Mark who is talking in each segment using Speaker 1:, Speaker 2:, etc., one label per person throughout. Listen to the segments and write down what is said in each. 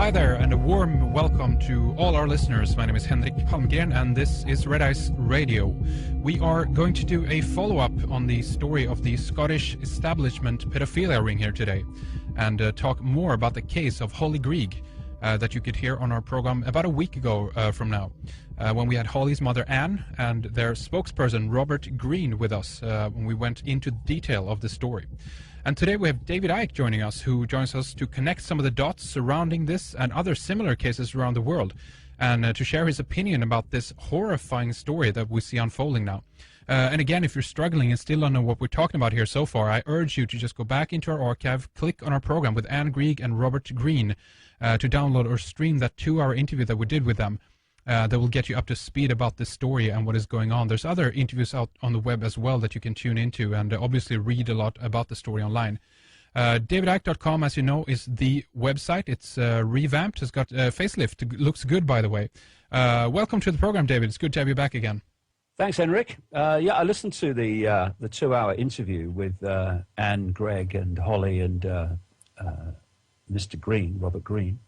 Speaker 1: Hi there, and a warm welcome to all our listeners. My name is Henrik Palmgren, and this is Reptiles Radio. We are going to do a follow-up on the story of the Scottish establishment Pedophilia Ring here today, and talk more about the case of Hollie Greig that you could hear on our program about a week ago from now, when we had Hollie's mother Anne and their spokesperson Robert Green with us when we went into detail of the story. And today we have David Icke joining us, who joins us to connect some of the dots surrounding this and other similar cases around the world, and to share his opinion about this horrifying story that we see unfolding now. And again, if you're struggling and still don't know what we're talking about here so far, I urge you to just go back into our archive, click on our program with Anne Greig and Robert Green to download or stream that 2-hour interview that we did with them. That will get you up to speed about this story and what is going on. There's other interviews out on the web as well that you can tune into, and obviously read a lot about the story online. DavidIcke.com, as you know, is the website. It's revamped. It's got a facelift. It looks good, by the way. Welcome to the program, David. It's good to have you back again.
Speaker 2: Thanks, Henrik. Yeah, I listened to the 2-hour interview with Anne Greig and Hollie and Mr. Green, Robert Green.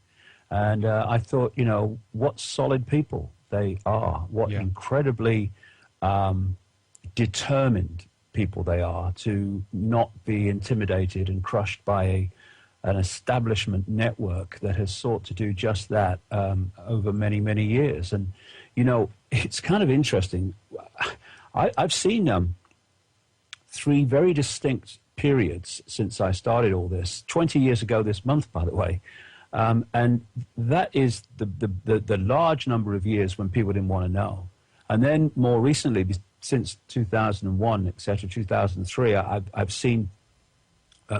Speaker 2: And I thought, you know, what solid people they are, what incredibly determined people they are to not be intimidated and crushed by an establishment network that has sought to do just that over many, many years. And, you know, it's kind of interesting. I've seen 3 very distinct periods since I started all this, 20 years ago this month, by the way. And that is the large number of years when people didn't want to know. And then more recently, since 2001, etc., 2003, I've seen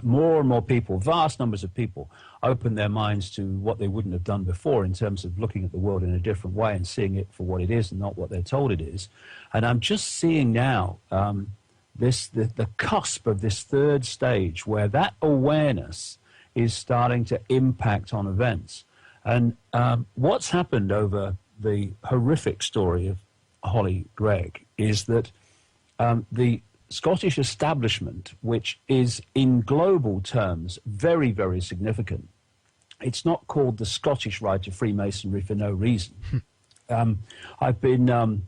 Speaker 2: more and more people, vast numbers of people, open their minds to what they wouldn't have done before in terms of looking at the world in a different way and seeing it for what it is and not what they're told it is. And I'm just seeing now the cusp of this third stage where that awareness is starting to impact on events. And what's happened over the horrific story of Hollie Greig is that the Scottish establishment, which is in global terms very, very significant, it's not called the Scottish Rite of Freemasonry for no reason. I've been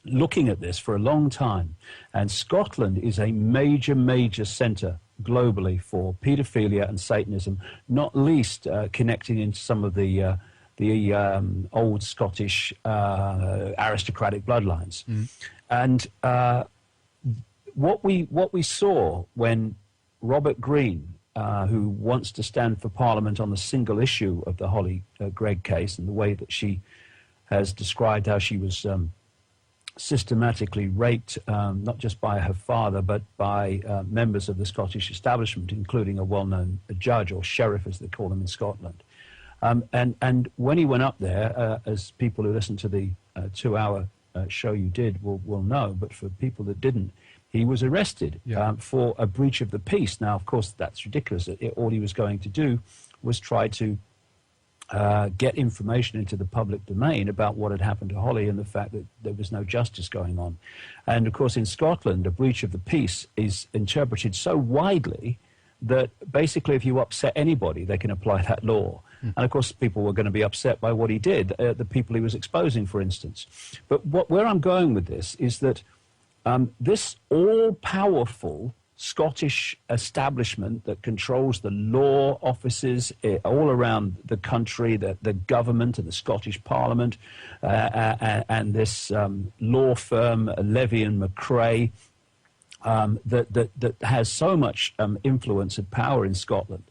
Speaker 2: looking at this for a long time, and Scotland is a major, major centre globally for pedophilia and Satanism, not least connecting into some of the old Scottish aristocratic bloodlines. And what we saw when Robert Green, who wants to stand for Parliament on the single issue of the Hollie Greig case and the way that she has described how she was systematically raped, not just by her father, but by members of the Scottish establishment, including a well-known judge, or sheriff as they call them in Scotland. And when he went up there, as people who listened to the 2-hour show you did will know, but for people that didn't, he was arrested for a breach of the peace. Now, of course, that's ridiculous. All he was going to do was try to get information into the public domain about what had happened to Hollie and the fact that there was no justice going on. And of course, in Scotland, a breach of the peace is interpreted so widely that basically if you upset anybody, they can apply that law. And of course, people were going to be upset by what he did, the people he was exposing, for instance. But where I'm going with this is that this all-powerful Scottish establishment that controls the law offices all around the country, the government and the Scottish Parliament, and this law firm, Levy and McRae, that has so much influence and power in Scotland,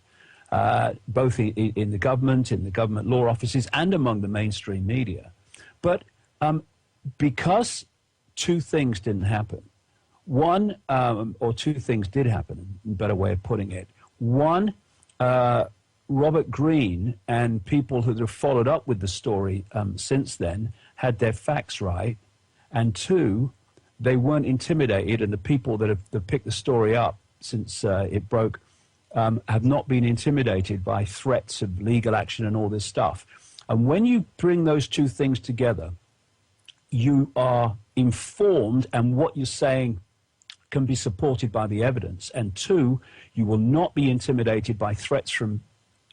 Speaker 2: both in the government law offices and among the mainstream media. But because 2 things didn't happen, one, or 2 things did happen, a better way of putting it. One, Robert Green and people who have followed up with the story since then had their facts right. And 2, they weren't intimidated, and the people that have picked the story up since it broke have not been intimidated by threats of legal action and all this stuff. And when you bring those 2 things together, you are informed, and what you're saying can be supported by the evidence. And 2, you will not be intimidated by threats from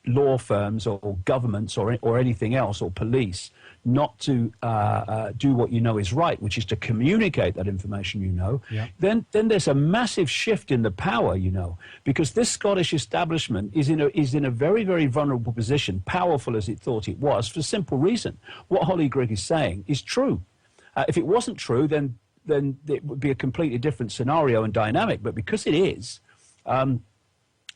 Speaker 2: law firms or governments or anything else or police not to do what you know is right, which is to communicate that information then there's a massive shift in the power, because this Scottish establishment is in a very, very vulnerable position, powerful as it thought it was, for a simple reason. What Hollie Greig is saying is true. If it wasn't true, then it would be a completely different scenario and dynamic. But because it is,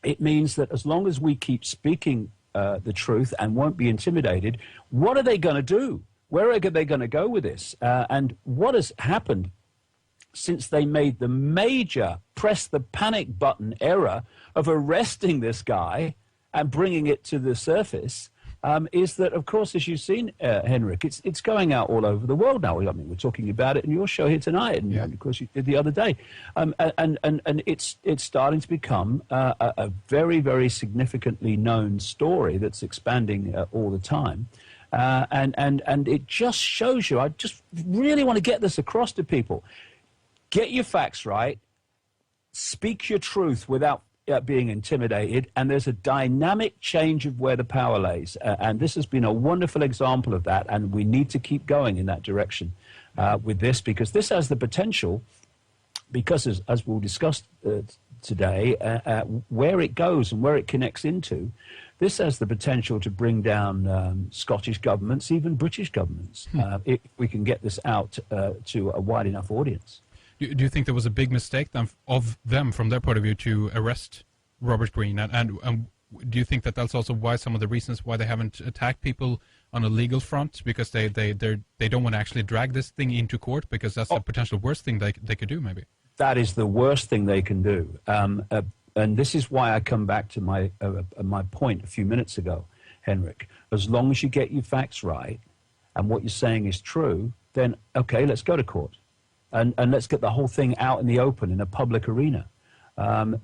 Speaker 2: it means that as long as we keep speaking the truth and won't be intimidated, what are they going to do? Where are they going to go with this? And what has happened since they made the major press the panic button error of arresting this guy and bringing it to the surface is that, of course, as you've seen, Henrik, it's going out all over the world now. I mean, we're talking about it in your show here tonight, and of course you did the other day. And it's starting to become a very, very significantly known story that's expanding all the time. And it just shows you, I just really want to get this across to people. Get your facts right. Speak your truth without being intimidated, and there's a dynamic change of where the power lays. And this has been a wonderful example of that, and we need to keep going in that direction with this, because this has the potential, because as we'll discuss today, where it goes and where it connects into, this has the potential to bring down Scottish governments, even British governments, if we can get this out to a wide enough audience.
Speaker 1: Do you think there was a big mistake then of them, from their point of view, to arrest Robert Greene? And do you think that that's also why some of the reasons why they haven't attacked people on a legal front, because they don't want to actually drag this thing into court, because that's the potential worst thing they could do, maybe?
Speaker 2: That is the worst thing they can do. And this is why I come back to my point a few minutes ago, Henrik. As long as you get your facts right and what you're saying is true, then, okay, let's go to court. And let's get the whole thing out in the open in a public arena. So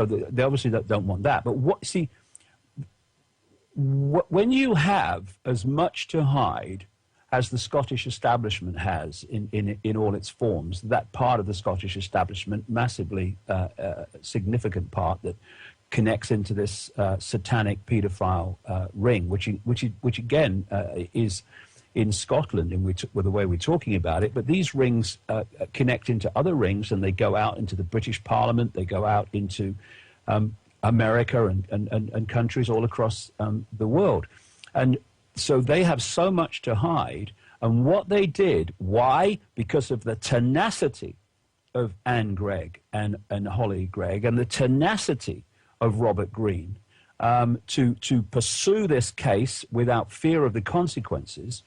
Speaker 2: they obviously don't want that. But when you have as much to hide as the Scottish establishment has in all its forms, that part of the Scottish establishment, massively significant part that connects into this satanic pedophile ring, which again is in Scotland, with the way we're talking about it. But these rings connect into other rings, and they go out into the British Parliament, they go out into America and countries all across the world. And so they have so much to hide. And what they did, why? Because of the tenacity of Anne Greig and Hollie Greig, and the tenacity of Robert Greene to pursue this case without fear of the consequences.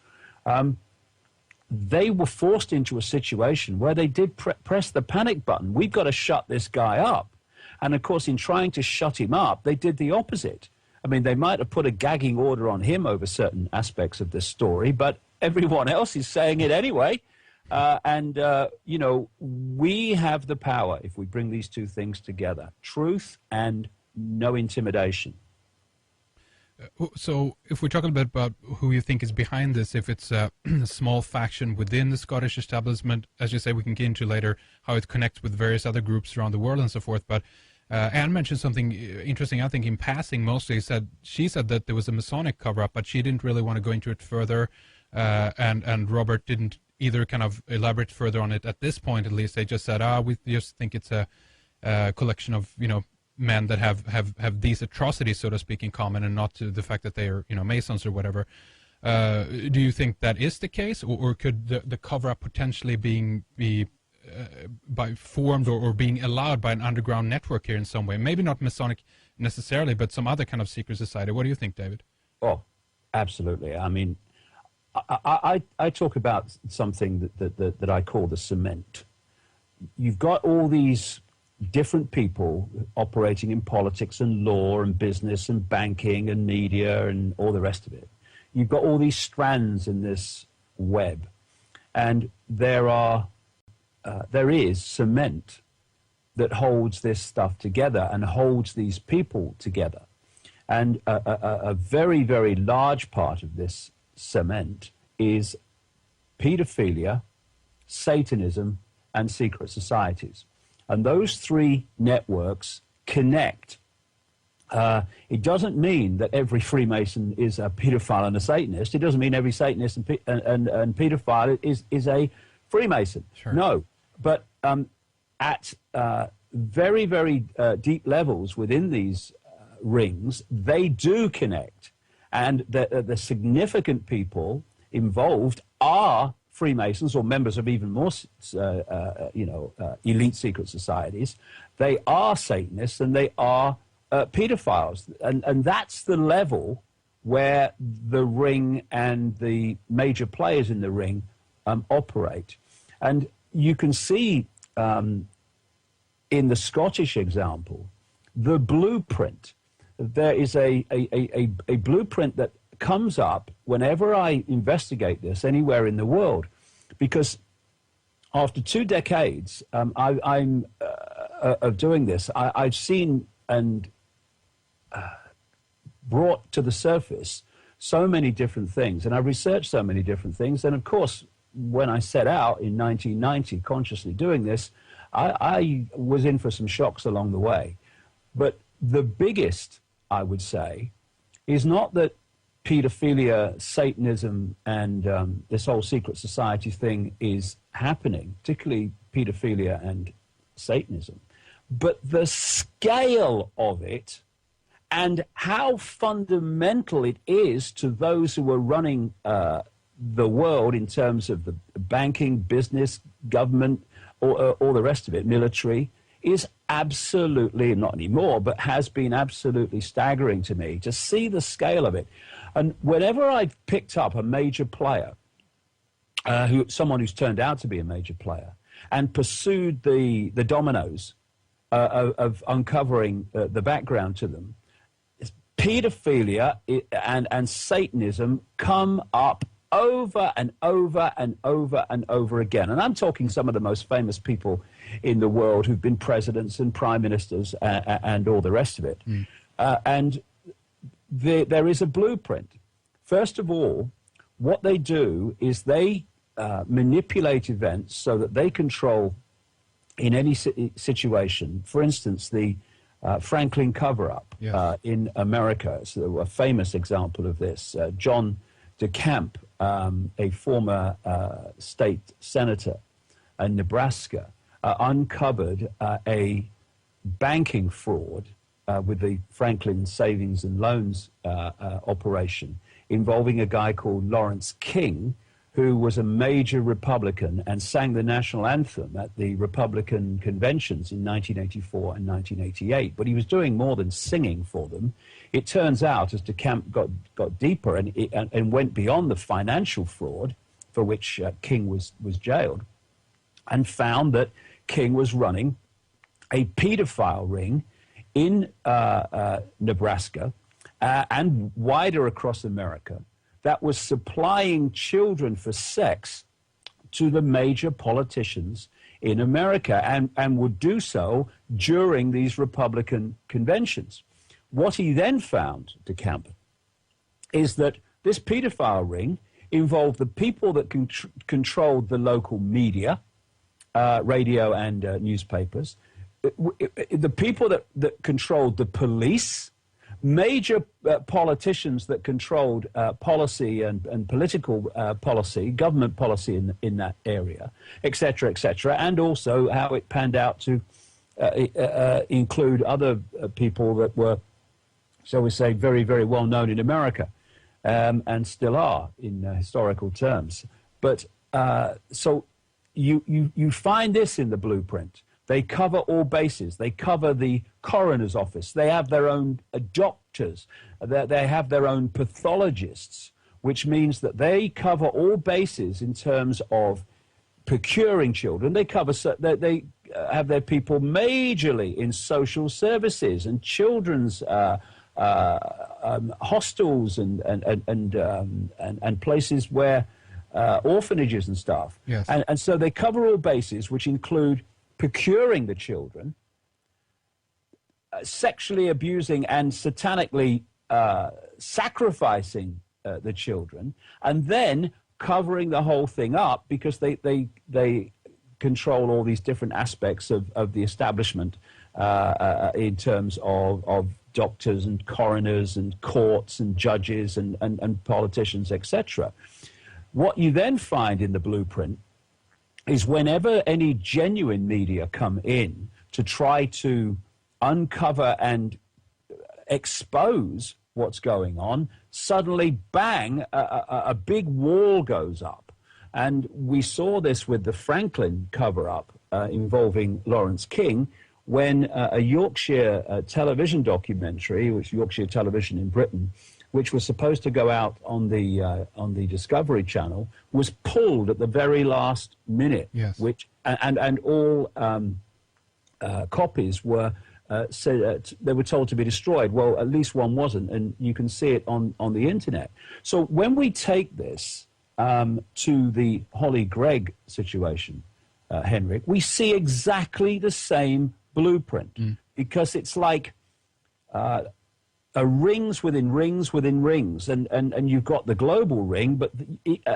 Speaker 2: They were forced into a situation where they did press the panic button. We've got to shut this guy up. And of course, in trying to shut him up, they did the opposite. I mean, they might have put a gagging order on him over certain aspects of this story, but everyone else is saying it anyway. We have the power if we bring these two things together: truth and no intimidation.
Speaker 1: So if we're talking a bit about who you think is behind this, if it's a small faction within the Scottish establishment, as you say, we can get into later how it connects with various other groups around the world and so forth. But Anne mentioned something interesting, I think, in passing mostly. She said that there was a Masonic cover-up, but she didn't really want to go into it further. And Robert didn't either kind of elaborate further on it at this point, at least. They just said, we just think it's a collection of, men that have these atrocities, so to speak, in common, and not to the fact that they are, Masons or whatever. Do you think that is the case, or could the cover-up potentially be by formed or being allowed by an underground network here in some way? Maybe not Masonic necessarily, but some other kind of secret society. What do you think, David?
Speaker 2: Oh, absolutely. I mean, I talk about something that I call the cement. You've got all these different people operating in politics and law and business and banking and media and all the rest of it. You've got all these strands in this web, and there is cement that holds this stuff together and holds these people together. And a very, very large part of this cement is pedophilia, Satanism, and secret societies. And those three networks connect It doesn't mean that every Freemason is a pedophile and a Satanist. It doesn't mean every Satanist and pedophile is a Freemason.
Speaker 1: Sure.
Speaker 2: No, but at very, very deep levels within these rings, they do connect. And the significant people involved are Freemasons or members of even more, elite secret societies. They are Satanists and they are pedophiles. And that's the level where the ring and the major players in the ring operate. And you can see in the Scottish example, the blueprint. There is a blueprint that comes up whenever I investigate this anywhere in the world, because after 2 decades of doing this, I've seen and brought to the surface so many different things, and I've researched so many different things. And of course, when I set out in 1990 consciously doing this, I was in for some shocks along the way. But the biggest, I would say, is not that pedophilia, Satanism, and this whole secret society thing is happening, particularly pedophilia and Satanism, but the scale of it and how fundamental it is to those who are running the world in terms of the banking, business, government, all the rest of it, military, is absolutely, not anymore, but has been absolutely staggering to me to see the scale of it. And whenever I've picked up a major player, someone who's turned out to be a major player, and pursued the dominoes of uncovering the background to them, pedophilia and Satanism come up over and over and over and over again. And I'm talking some of the most famous people in the world who've been presidents and prime ministers and all the rest of it. And there is a blueprint. First of all, what they do is they manipulate events so that they control in any situation. For instance, the Franklin cover-up in America is a famous example of this. John DeCamp, a former state senator in Nebraska, uncovered a banking fraud with the Franklin Savings and Loans operation involving a guy called Lawrence King, who was a major Republican and sang the national anthem at the Republican conventions in 1984 and 1988. But he was doing more than singing for them. It turns out, as DeCamp got deeper and went beyond the financial fraud for which King was jailed, and found that King was running a pedophile ring in Nebraska and wider across America that was supplying children for sex to the major politicians in America and would do so during these Republican conventions. What he then found, DeCamp, is that this pedophile ring involved the people that controlled the local media, radio and newspapers, the people that controlled the police, major politicians that controlled policy and political policy, government policy in that area, et cetera, and also how it panned out to include other people that were, shall we say, very, very well known in America and still are in historical terms. But so you find this in the blueprint. They cover all bases. They cover the coroner's office. They have their own doctors. They have their own pathologists, which means that they cover all bases in terms of procuring children. They cover. They have their people majorly in social services and children's hostels and places where orphanages and stuff.
Speaker 1: Yes.
Speaker 2: And so they cover all bases, which include procuring the children, sexually abusing and satanically sacrificing the children, and then covering the whole thing up because they control all these different aspects of the establishment in terms of doctors and coroners and courts and judges and politicians, etc. What you then find in the blueprint is whenever any genuine media come in to try to uncover and expose what's going on, suddenly, bang, a big wall goes up. And we saw this with the Franklin cover-up involving Lawrence King, when a Yorkshire television documentary, which Yorkshire Television in Britain, which was supposed to go out on the Discovery Channel, was pulled at the very last minute.
Speaker 1: Yes.
Speaker 2: Which and all copies were they were told to be destroyed. Well, at least one wasn't, and you can see it on the internet. So when we take this to the Hollie Greig situation, Henrik, we see exactly the same blueprint, because it's like rings within rings within rings, and you've got the global ring, but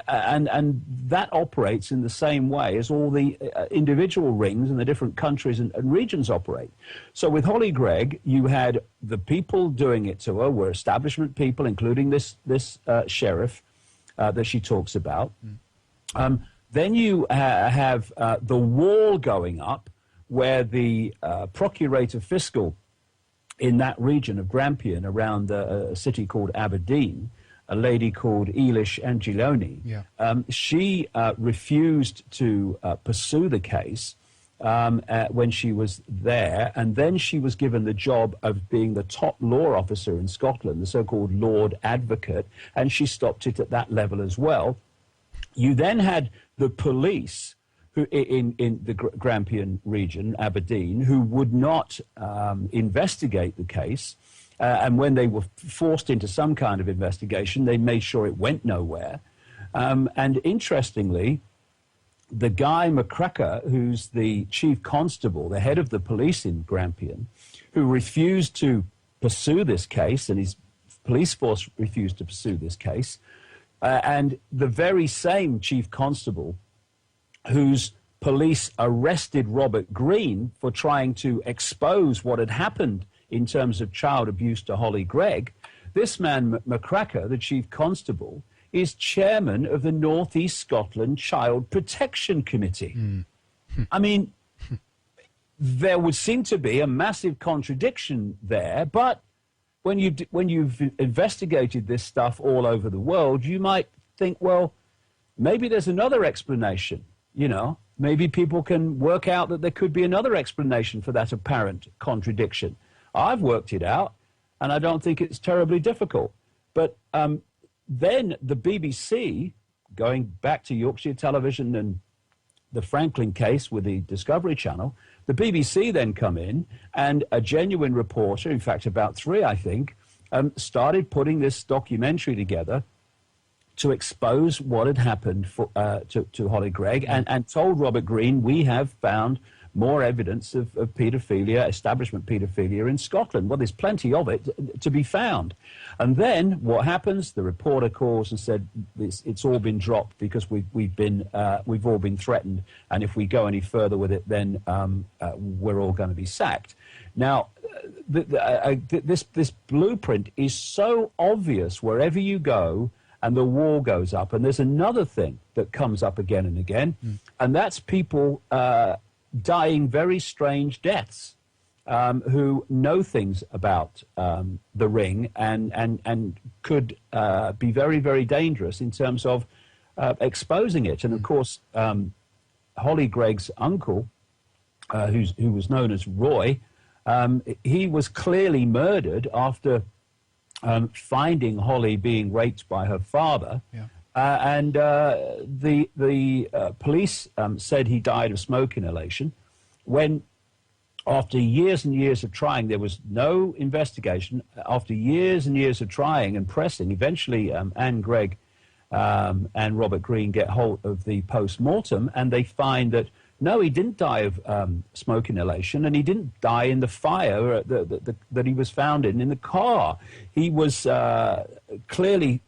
Speaker 2: and that operates in the same way as all the individual rings in the different countries and regions operate. So with Hollie Greig, you had the people doing it to her were establishment people, including this sheriff that she talks about. Then you have the wall going up, where the procurator fiscal in that region of Grampian, around a city called Aberdeen, a lady called Eilish Angeloni, she refused to pursue the case when she was there, and then she was given the job of being the top law officer in Scotland, the so-called Lord Advocate, and she stopped it at that level as well. You then had the police who in the Grampian region, Aberdeen, who would not investigate the case. And when they were forced into some kind of investigation, they made sure it went nowhere. And interestingly, the guy McRae, who's the chief constable, the head of the police in Grampian, who refused to pursue this case, and his police force refused to pursue this case, and the very same chief constable whose police arrested Robert Greene for trying to expose what had happened in terms of child abuse to Hollie Greig, this man, McRae, the chief constable, is chairman of the North East Scotland Child Protection Committee. I mean, there would seem to be a massive contradiction there, but when you've investigated this stuff all over the world, you might think, well, maybe there's another explanation. You know, maybe people can work out that there could be another explanation for that apparent contradiction. I've worked it out, and I don't think it's terribly difficult. But then the BBC, going back to Yorkshire Television and the Franklin case with the Discovery Channel, the BBC then come in, and a genuine reporter, in fact about three, I think, started putting this documentary together to expose what had happened to Hollie Greig, and told Robert Greene, we have found more evidence of paedophilia, establishment paedophilia in Scotland. Well, there's plenty of it to be found. And then what happens? The reporter calls and said, it's all been dropped because we've all been threatened, and if we go any further with it, then we're all going to be sacked. Now, this blueprint is so obvious wherever you go, and the wall goes up. And there's another thing that comes up again and again, and that's people dying very strange deaths who know things about the ring and could be very, very dangerous in terms of exposing it. And of course, Hollie Greig's uncle, who was known as Roy, he was clearly murdered after finding Hollie being raped by her father. And the police said he died of smoke inhalation, when after years and years of trying, there was no investigation. After years and years of trying and pressing, eventually Anne Greig and Robert Greene get hold of the post-mortem, and they find that no, he didn't die of smoke inhalation, and he didn't die in the fire that he was found in the car. He was clearly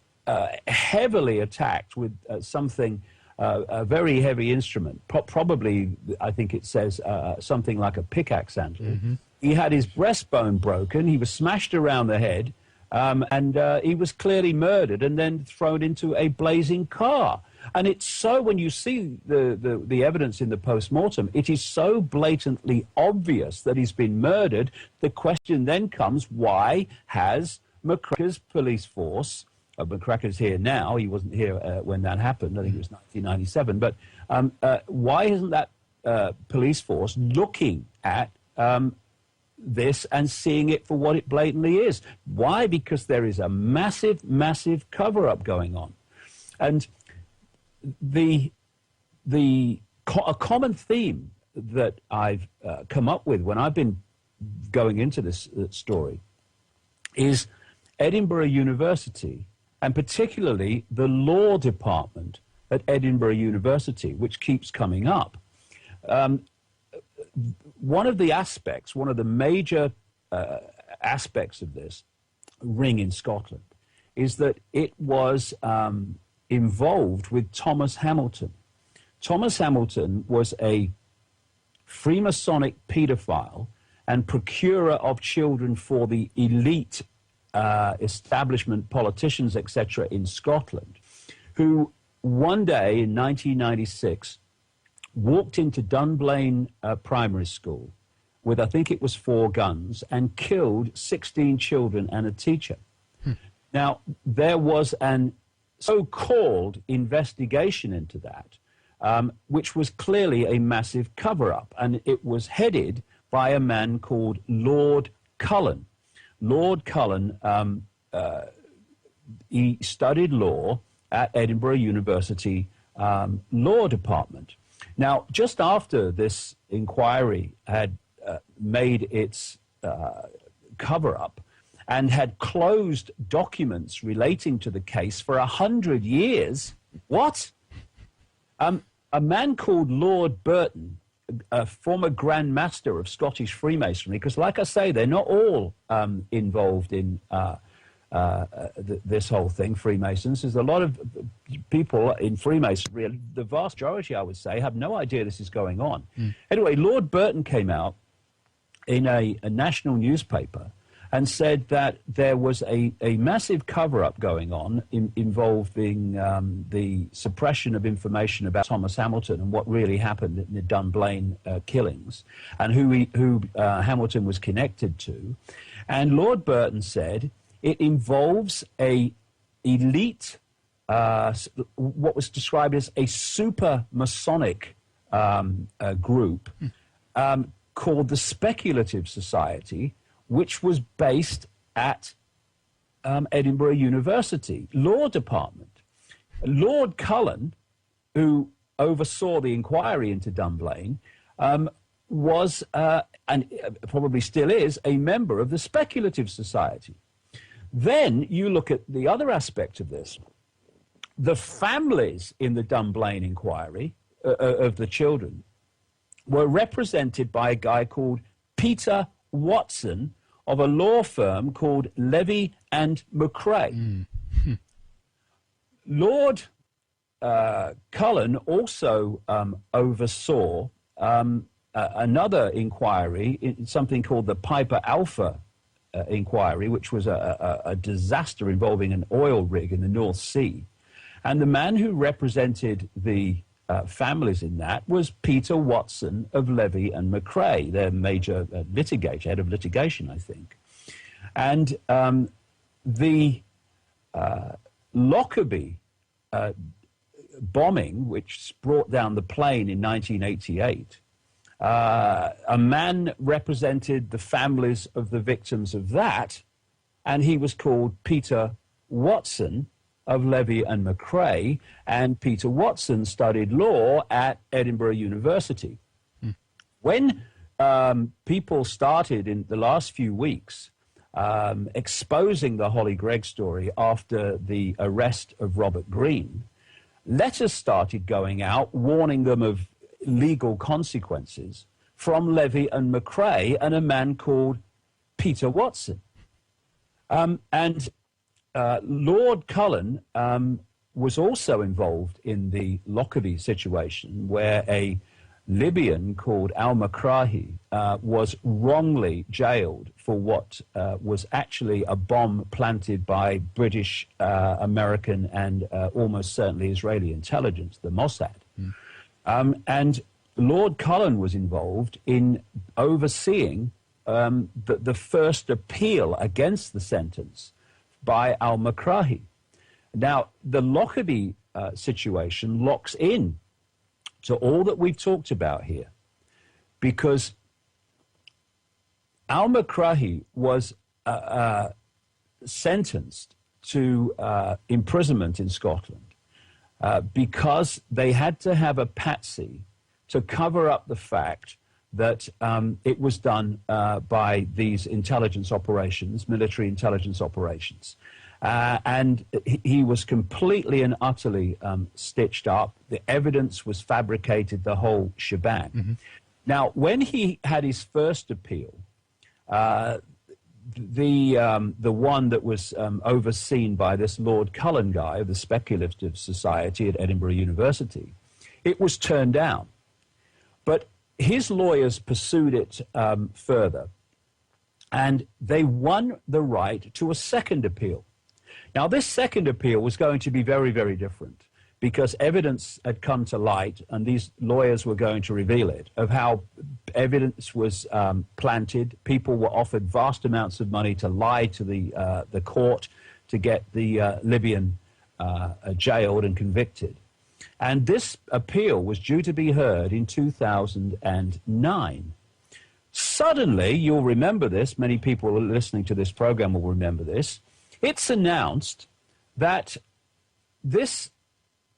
Speaker 2: heavily attacked with something, a very heavy instrument, probably, I think it says, something like a pickaxe handle. He had his breastbone broken. He was smashed around the head, and he was clearly murdered and then thrown into a blazing car. And it's so, when you see the evidence in the post-mortem, it is so blatantly obvious that he's been murdered. The question then comes, why has McRae's police force, McRae's here now, he wasn't here when that happened, I think it was 1997, but why isn't that police force looking at this and seeing it for what it blatantly is? Why? Because there is a massive, massive cover-up going on. And a common theme that I've come up with when I've been going into this story is Edinburgh University, and particularly the law department at Edinburgh University, which keeps coming up. One of the major aspects of this ring in Scotland is that it was involved with Thomas Hamilton. Thomas Hamilton was a Freemasonic pedophile and procurer of children for the elite establishment, politicians, etc., in Scotland, who one day in 1996 walked into Dunblane Primary School with, I think it was 4 guns, and killed 16 children and a teacher. Now, there was an so-called investigation into that, which was clearly a massive cover-up, and it was headed by a man called Lord Cullen. Lord Cullen, he studied law at Edinburgh University Law Department. Now, just after this inquiry had made its cover-up and had closed documents relating to the case for 100 years, what? A man called Lord Burton, a former Grand Master of Scottish Freemasonry, because like I say, they're not all involved in this whole thing, Freemasons. There's a lot of people in Freemasonry, the vast majority, I would say, have no idea this is going on. Anyway, Lord Burton came out in a national newspaper and said that there was a massive cover-up going on involving the suppression of information about Thomas Hamilton and what really happened in the Dunblane killings, and who Hamilton was connected to. And Lord Burton said it involves a elite, what was described as a super Masonic group called the Speculative Society, which was based at Edinburgh University Law Department. Lord Cullen, who oversaw the inquiry into Dunblane, was, and probably still is, a member of the Speculative Society. Then you look at the other aspect of this. The families in the Dunblane inquiry of the children were represented by a guy called Peter Watson of a law firm called Levy and McRae. Lord Cullen also oversaw another inquiry, something called the Piper Alpha inquiry, which was a disaster involving an oil rig in the North Sea. And the man who represented the families in that was Peter Watson of Levy and McRae, their major litigator, head of litigation, I think. And the Lockerbie bombing, which brought down the plane in 1988, a man represented the families of the victims of that, and he was called Peter Watson of Levy and McRae, and Peter Watson studied law at Edinburgh University. When people started in the last few weeks exposing the Hollie Greig story after the arrest of Robert Greene, letters started going out warning them of legal consequences from Levy and McRae and a man called Peter Watson. Lord Cullen was also involved in the Lockerbie situation, where a Libyan called al-McRae was wrongly jailed for what was actually a bomb planted by British, American, and almost certainly Israeli intelligence, the Mossad. And Lord Cullen was involved in overseeing the first appeal against the sentence by al-McRae. Now, the Lockerbie situation locks in to all that we've talked about here, because al-McRae was sentenced to imprisonment in Scotland because they had to have a patsy to cover up the fact that it was done by these intelligence operations, military intelligence operations. And he was completely and utterly stitched up. The evidence was fabricated, the whole shebang. Now, when he had his first appeal, the one that was overseen by this Lord Cullen guy of the Speculative Society at Edinburgh University, it was turned down. But his lawyers pursued it further, and they won the right to a second appeal. Now, this second appeal was going to be very, very different, because evidence had come to light, and these lawyers were going to reveal it, of how evidence was planted. People were offered vast amounts of money to lie to the court to get the Libyan jailed and convicted. And this appeal was due to be heard in 2009. Suddenly, you'll remember this, many people listening to this program will remember this, it's announced that this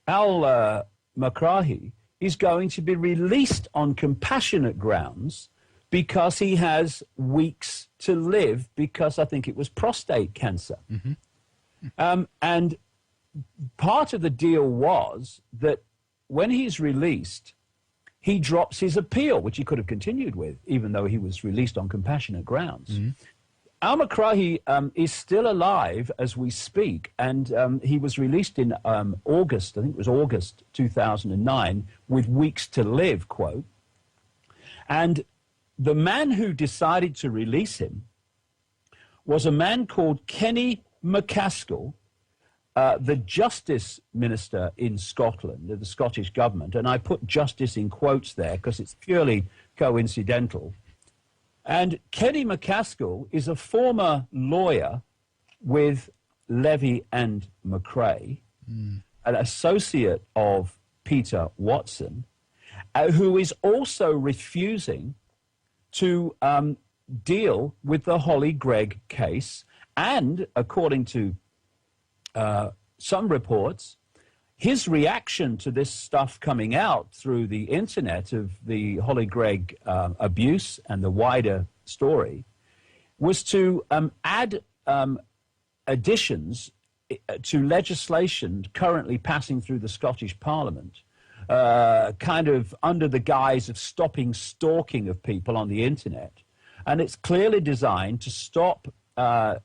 Speaker 2: al-McRae is going to be released on compassionate grounds because he has weeks to live, because I think it was prostate cancer. And part of the deal was that when he's released, he drops his appeal, which he could have continued with, even though he was released on compassionate grounds. Al-McRae is still alive as we speak, and he was released in August, I think it was August 2009, with weeks to live, quote. And the man who decided to release him was a man called Kenny MacAskill, the Justice Minister in Scotland, of the Scottish government, and I put justice in quotes there because it's purely coincidental. And Kenny MacAskill is a former lawyer with Levy and McRae, an associate of Peter Watson, who is also refusing to deal with the Hollie Greig case. And according to some reports, his reaction to this stuff coming out through the internet of the Hollie Greig abuse and the wider story was to add additions to legislation currently passing through the Scottish Parliament, kind of under the guise of stopping stalking of people on the internet. And it's clearly designed to stop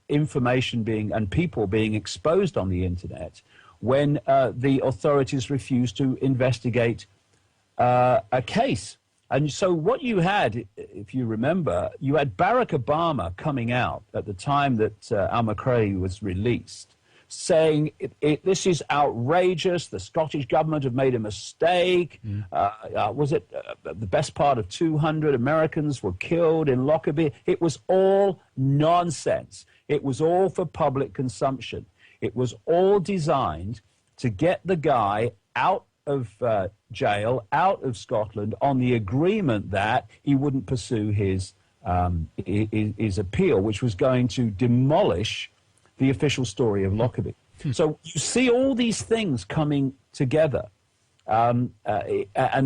Speaker 2: information being and people being exposed on the internet when the authorities refuse to investigate a case. And so what you had, if you remember, you had Barack Obama coming out at the time that al-McRae was released, saying this is outrageous, the Scottish government have made a mistake. Was it the best part of 200 Americans were killed in Lockerbie? It was all nonsense. It was all for public consumption. It was all designed to get the guy out of jail, out of Scotland, on the agreement that he wouldn't pursue his appeal, which was going to demolish the official story of Lockerbie. So you see all these things coming together. And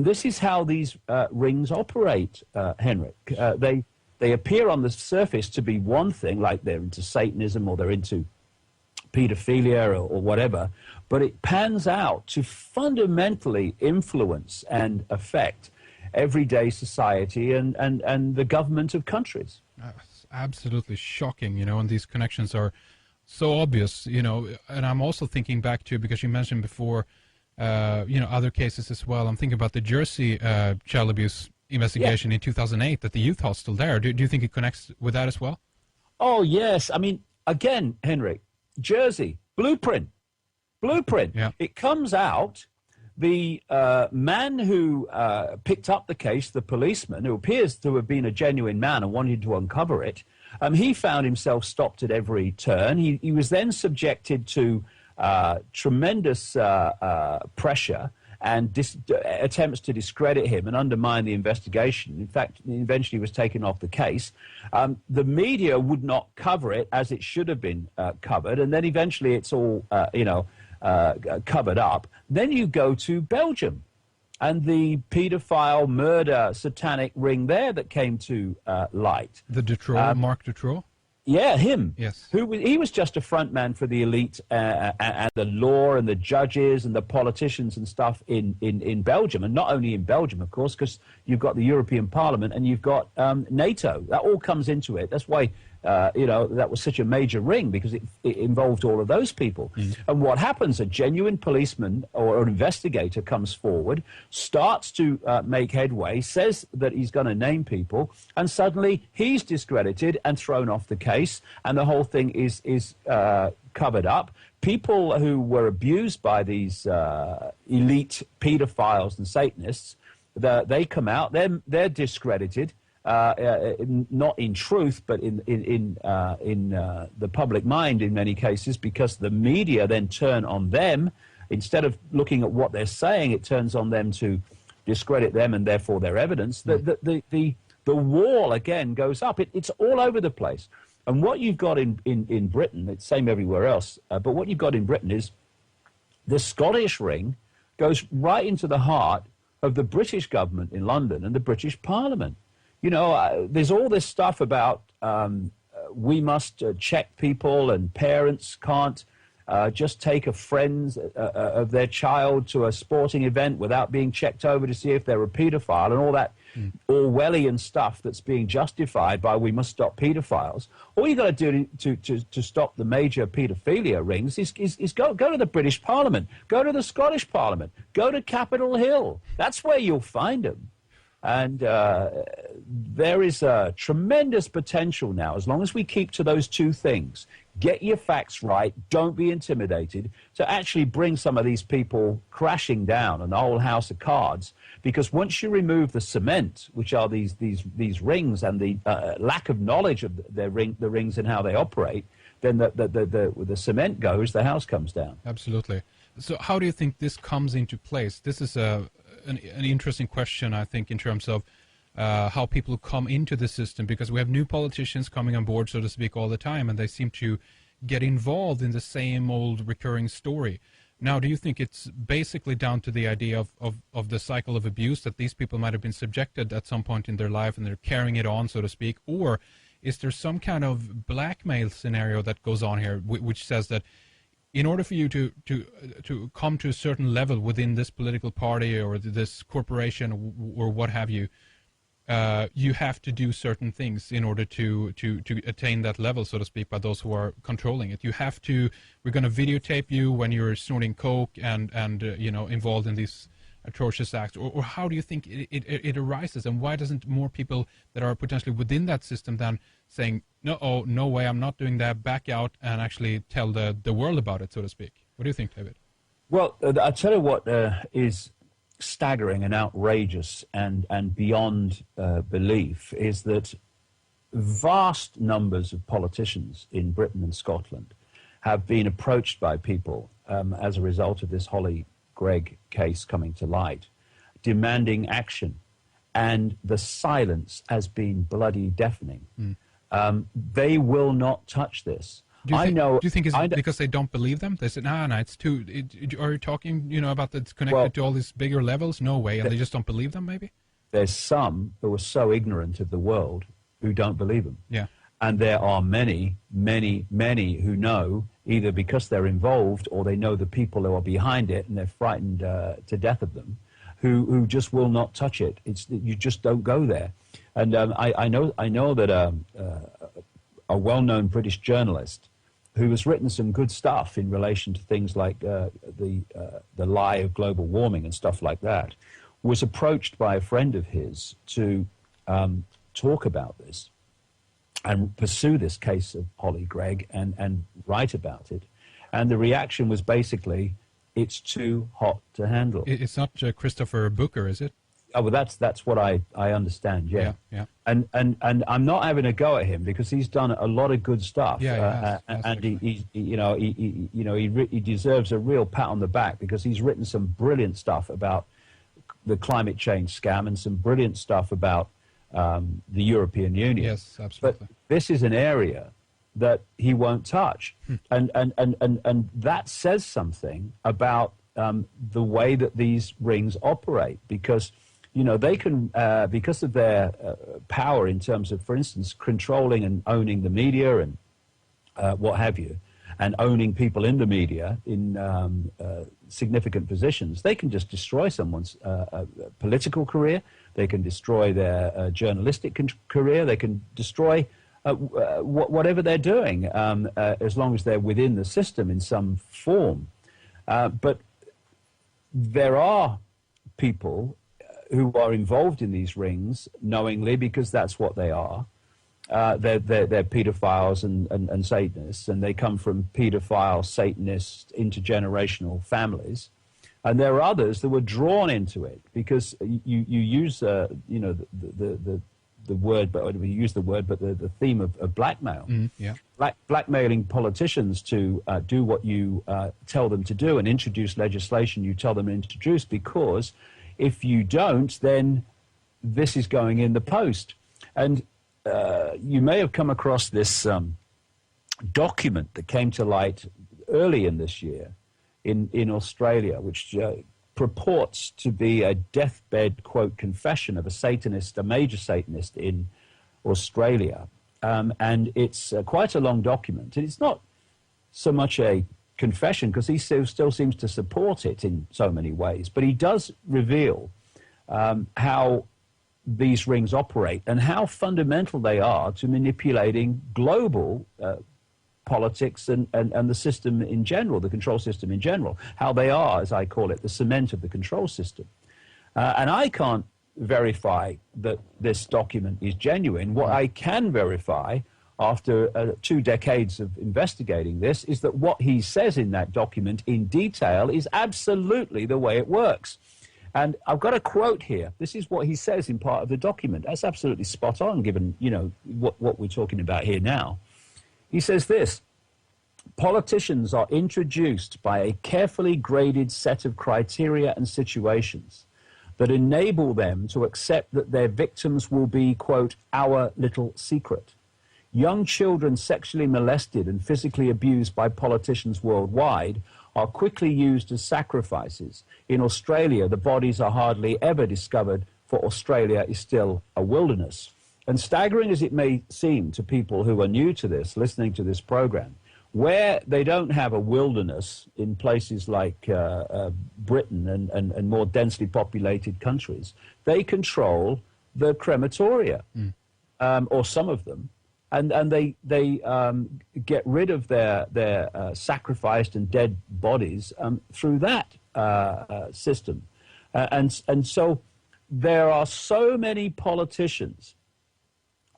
Speaker 2: this is how these rings operate, Henrik. They appear on the surface to be one thing, like they're into Satanism or they're into pedophilia or whatever, but it pans out to fundamentally influence and affect everyday society and the government of countries.
Speaker 1: It's absolutely shocking, and these connections are so obvious, and I'm also thinking back to, because you mentioned before other cases as well. I'm thinking about the Jersey child abuse investigation in 2008 at the youth hostel there. Do you think it connects with that as well?
Speaker 2: Oh, yes. I mean, again, Henrik, Jersey, blueprint.
Speaker 1: Yeah.
Speaker 2: It comes out, the man who picked up the case, the policeman, who appears to have been a genuine man and wanted to uncover it, he found himself stopped at every turn. He was then subjected to tremendous pressure and attempts to discredit him and undermine the investigation. In fact, he eventually was taken off the case. The media would not cover it as it should have been covered, and then eventually it's all, covered up. Then you go to Belgium and the pedophile murder satanic ring there that came to light.
Speaker 1: The Dutroux, Mark Dutroux?
Speaker 2: Yeah, him.
Speaker 1: Yes.
Speaker 2: He was just a front man for the elite and the law and the judges and the politicians and stuff in Belgium. And not only in Belgium, of course, because you've got the European Parliament and you've got NATO. That all comes into it. That's why, that was such a major ring, because it involved all of those people. And what happens, a genuine policeman or an investigator comes forward, starts to make headway, says that he's going to name people, and suddenly he's discredited and thrown off the case, and the whole thing is covered up. People who were abused by these elite pedophiles and Satanists, they come out, they're discredited. Not in truth, but in the public mind in many cases, because the media then turn on them. Instead of looking at what they're saying, it turns on them to discredit them and therefore their evidence. The wall again goes up. It's all over the place. And what you've got in Britain, it's the same everywhere else, but what you've got in Britain is the Scottish ring goes right into the heart of the British government in London and the British Parliament. There's all this stuff about we must check people, and parents can't just take a friend of their child to a sporting event without being checked over to see if they're a pedophile, and all that Orwellian stuff that's being justified by we must stop pedophiles. All you got to do to stop the major pedophilia rings is go to the British Parliament, go to the Scottish Parliament, go to Capitol Hill. That's where you'll find them. And there is a tremendous potential now, as long as we keep to those two things, get your facts right, don't be intimidated, to actually bring some of these people crashing down on the whole house of cards. Because once you remove the cement, which are these rings, and the lack of knowledge of the rings and how they operate, then the cement goes, the house comes down.
Speaker 1: Absolutely. So how do you think this comes into place? This is an interesting question, I think, in terms of how people come into the system, because we have new politicians coming on board, so to speak, all the time, and they seem to get involved in the same old recurring story. Now, do you think it's basically down to the idea of the cycle of abuse that these people might have been subjected at some point in their life and they're carrying it on, so to speak, or is there some kind of blackmail scenario that goes on here, which says that in order for you to come to a certain level within this political party or this corporation or what have you, you have to do certain things in order to attain that level, so to speak, by those who are controlling it. We're going to videotape you when you're snorting coke and involved in these atrocious acts, or how do you think it arises, and why doesn't more people that are potentially within that system then saying, no way, I'm not doing that, back out and actually tell the world about it, so to speak? What do you think, David?
Speaker 2: Well, I'll tell you what is staggering and outrageous and beyond belief is that vast numbers of politicians in Britain and Scotland have been approached by people as a result of this Hollie Greig case coming to light, demanding action, and the silence has been bloody deafening. They will not touch this.
Speaker 1: Do you think it's because they don't believe them? They said, no, it's too... are you talking, about that it's connected to all these bigger levels? No way, and they just don't believe them, maybe?
Speaker 2: There's some who are so ignorant of the world who don't believe them.
Speaker 1: Yeah.
Speaker 2: And there are many, many, many who know, either because they're involved or they know the people who are behind it and they're frightened to death of them, who just will not touch it. You just don't go there. And I know that a well-known British journalist who has written some good stuff in relation to things like the lie of global warming and stuff like that, was approached by a friend of his to talk about this and pursue this case of Hollie Greig and write about it. And the reaction was basically, it's too hot to handle.
Speaker 1: It's not Christopher Booker, is it?
Speaker 2: Oh, well, that's what I understand. Yeah. And I'm not having a go at him because he's done a lot of good stuff. And he deserves a real pat on the back because he's written some brilliant stuff about the climate change scam and some brilliant stuff about the European Union.
Speaker 1: Yes, absolutely.
Speaker 2: But this is an area that he won't touch, and that says something about the way that these rings operate, because they can, because of their power in terms of, for instance, controlling and owning the media and what have you, and owning people in the media in significant positions, they can just destroy someone's political career, they can destroy their journalistic career, they can destroy whatever they're doing, as long as they're within the system in some form. But there are people who are involved in these rings knowingly, because that's what they are. They're pedophiles and Satanists, and they come from pedophile, Satanist, intergenerational families. And there are others that were drawn into it because you use the word, but we use the word, but the theme of blackmail. Blackmailing politicians to do what you tell them to do and introduce legislation you tell them to introduce, because if you don't, then this is going in the post. And you may have come across this document that came to light early in this year in Australia, which purports to be a deathbed, quote, confession of a major Satanist in Australia. And it's quite a long document. And it's not so much a confession, because he still seems to support it in so many ways. But he does reveal how these rings operate and how fundamental they are to manipulating global politics and the system in general, the control system in general, how they are, as I call it, the cement of the control system. And I can't verify that this document is genuine. What I can verify after 2 decades of investigating this is that what he says in that document in detail is absolutely the way it works. And I've got a quote here. This is what he says in part of the document. That's absolutely spot on, given, what we're talking about here now. He says this: politicians are introduced by a carefully graded set of criteria and situations that enable them to accept that their victims will be, quote, our little secret. Young children sexually molested and physically abused by politicians worldwide are quickly used as sacrifices. In Australia, the bodies are hardly ever discovered, for Australia is still a wilderness. And staggering as it may seem to people who are new to this, listening to this program, where they don't have a wilderness in places like Britain and more densely populated countries, they control the crematoria, or some of them. And they get rid of their sacrificed and dead bodies through that system. And so there are so many politicians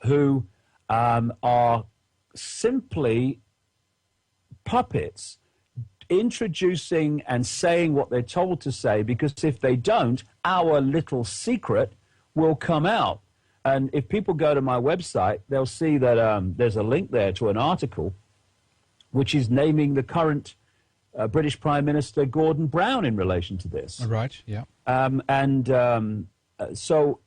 Speaker 2: who are simply puppets introducing and saying what they're told to say, because if they don't, our little secret will come out. And if people go to my website, they'll see that there's a link there to an article which is naming the current British Prime Minister Gordon Brown in relation to this.
Speaker 1: Right, yeah.
Speaker 2: So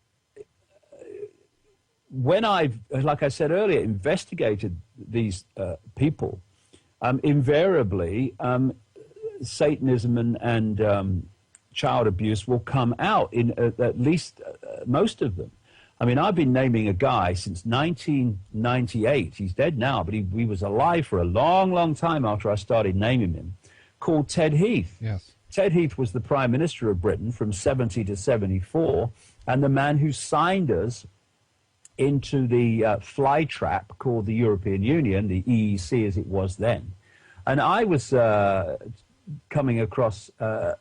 Speaker 2: when I've, like I said earlier, investigated these people, invariably Satanism and child abuse will come out in at least most of them. I mean, I've been naming a guy since 1998. He's dead now, but he was alive for a long, long time after I started naming him, called Ted Heath.
Speaker 1: Yes.
Speaker 2: Ted Heath was the Prime Minister of Britain from 70 to 74, and the man who signed us into the fly trap called the European Union, the EEC as it was then. And I was coming across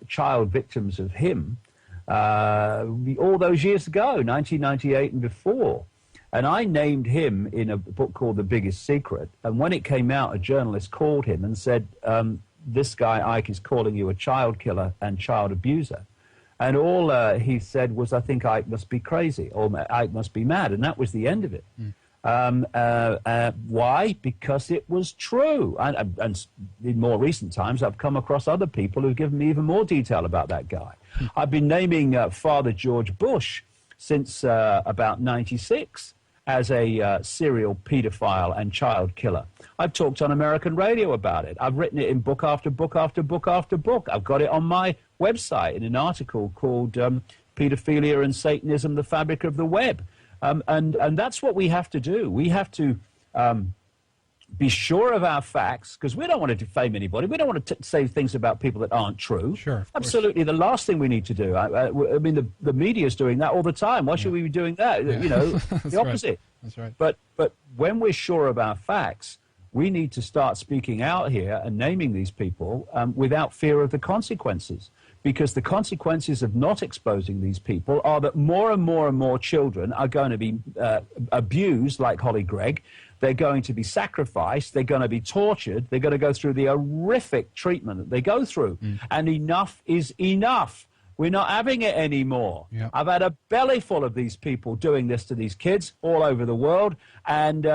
Speaker 2: child victims of him all those years ago, 1998 and before. And I named him in a book called The Biggest Secret. And when it came out, a journalist called him and said, this guy, Icke, is calling you a child killer and child abuser. And all he said was, I think Icke must be crazy, or Icke must be mad. And that was the end of it. Why? Because it was true. And in more recent times, I've come across other people who've given me even more detail about that guy. I've been naming Father George Bush since about 96 as a serial pedophile and child killer. I've talked on American radio about it. I've written it in book after book after book after book. I've got it on my website in an article called Pedophilia and Satanism, the Fabric of the Web. And that's what we have to do. We have to be sure of our facts, because we don't want to defame anybody. We don't want to say things about people that aren't true.
Speaker 1: Sure,
Speaker 2: absolutely, the last thing we need to do. I mean, the media is doing that all the time. Why should we be doing that?
Speaker 1: Yeah.
Speaker 2: You know, the opposite.
Speaker 1: Right. That's right.
Speaker 2: But when we're sure of our facts, we need to start speaking out here and naming these people without fear of the consequences. Because the consequences of not exposing these people are that more and more and more children are going to be abused, like Hollie Greig. They're going to be sacrificed. They're going to be tortured. They're going to go through the horrific treatment that they go through. And enough is enough. We're not having it anymore.
Speaker 1: Yeah.
Speaker 2: I've had a belly full of these people doing this to these kids all over the world, and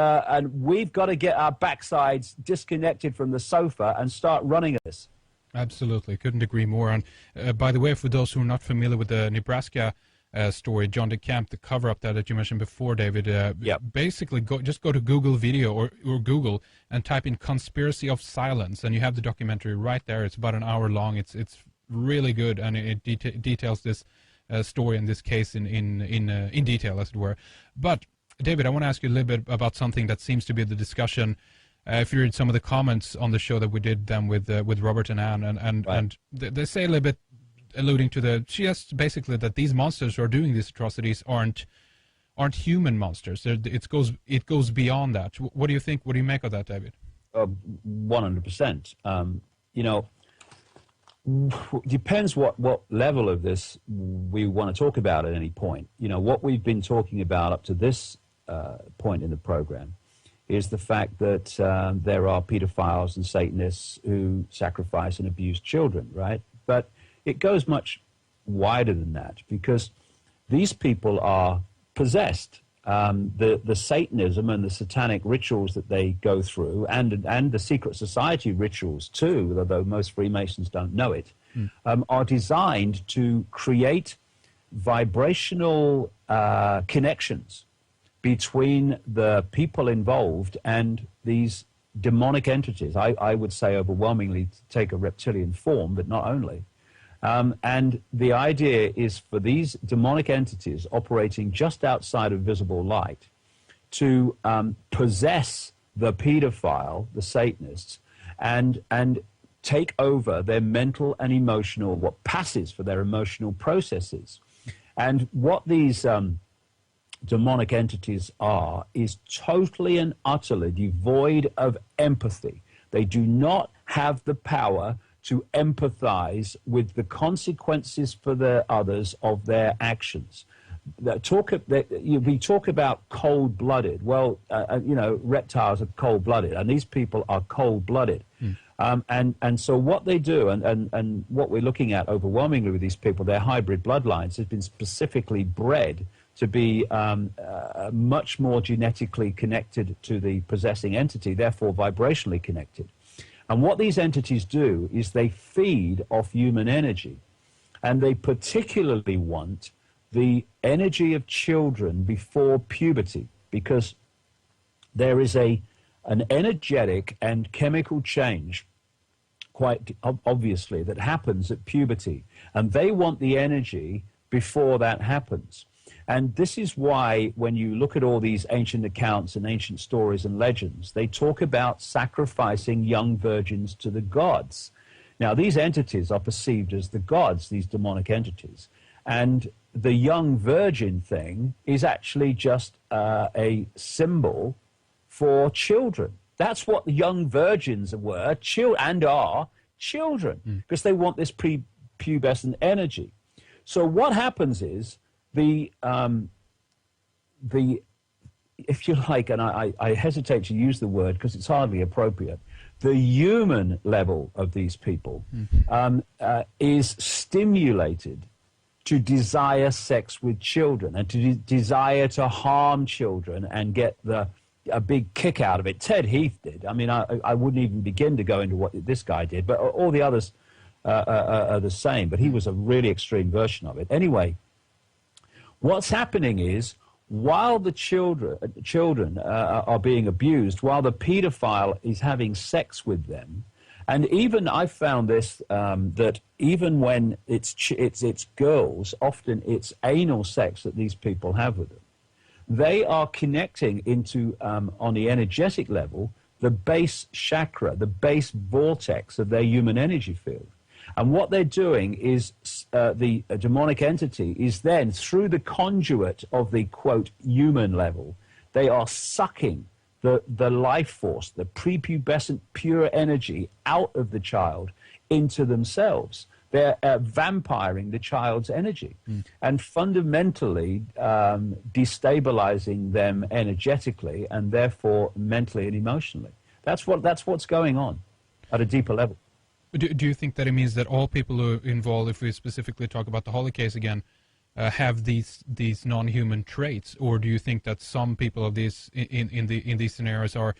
Speaker 2: we've got to get our backsides disconnected from the sofa and start running at this.
Speaker 1: Absolutely, couldn't agree more. And by the way, for those who are not familiar with the Nebraska story, John DeCamp, the cover-up that you mentioned before, David, basically just go to Google Video or Google and type in "Conspiracy of Silence," and you have the documentary right there. It's about an hour long. It's really good, and it details this story and this case in detail, as it were. But David, I want to ask you a little bit about something that seems to be the discussion. If you read some of the comments on the show that we did then with Robert and Anne, and
Speaker 2: Right.
Speaker 1: and they say a little bit, alluding to just basically that these monsters who are doing these atrocities aren't human monsters. It goes beyond that. What do you think? What do you make of that, David?
Speaker 2: 100%. You know, depends what level of this we want to talk about at any point. You know, what we've been talking about up to this point in the program is the fact that there are pedophiles and Satanists who sacrifice and abuse children, right? But it goes much wider than that, because these people are possessed. The Satanism and the satanic rituals that they go through, and the secret society rituals too, although most Freemasons don't know it, are designed to create vibrational connections between the people involved and these demonic entities. I would say overwhelmingly take a reptilian form, but not only. And the idea is for these demonic entities operating just outside of visible light to possess the pedophile, the Satanists, and take over their mental and emotional, what passes for their emotional processes. And what these demonic entities are is totally and utterly devoid of empathy. They do not have the power to empathize with the consequences for the others of their actions. We talk about cold-blooded. Well, you know, reptiles are cold-blooded, and these people are cold-blooded. And so what they do, and what we're looking at overwhelmingly with these people, their hybrid bloodlines have been specifically bred to be much more genetically connected to the possessing entity, therefore vibrationally connected. And what these entities do is they feed off human energy, and they particularly want the energy of children before puberty, because there is an energetic and chemical change, quite obviously, that happens at puberty, and they want the energy before that happens. And this is why when you look at all these ancient accounts and ancient stories and legends, they talk about sacrificing young virgins to the gods. Now, these entities are perceived as the gods, these demonic entities. And the young virgin thing is actually just a symbol for children. That's what the young virgins were, and are children, because they want this prepubescent energy. So what happens is the if you like, and I hesitate to use the word because it's hardly appropriate, the human level of these people is stimulated to desire sex with children and to desire to harm children and get a big kick out of it. Ted Heath did. I mean, I wouldn't even begin to go into what this guy did, but all the others are the same. But he was a really extreme version of it. Anyway, what's happening is, while the children are being abused, while the pedophile is having sex with them, and even I found this, that even when it's girls, often it's anal sex that these people have with them. They are connecting into, on the energetic level, the base chakra, the base vortex of their human energy field. And what they're doing is the demonic entity is then, through the conduit of the, quote, human level, they are sucking the life force, the prepubescent pure energy out of the child into themselves. They're vampiring the child's energy and fundamentally destabilizing them energetically and therefore mentally and emotionally. That's what's going on at a deeper level.
Speaker 1: Do you think that it means that all people who are involved, if we specifically talk about the Hollie case again, have these non-human traits, or do you think that some people of these in these scenarios are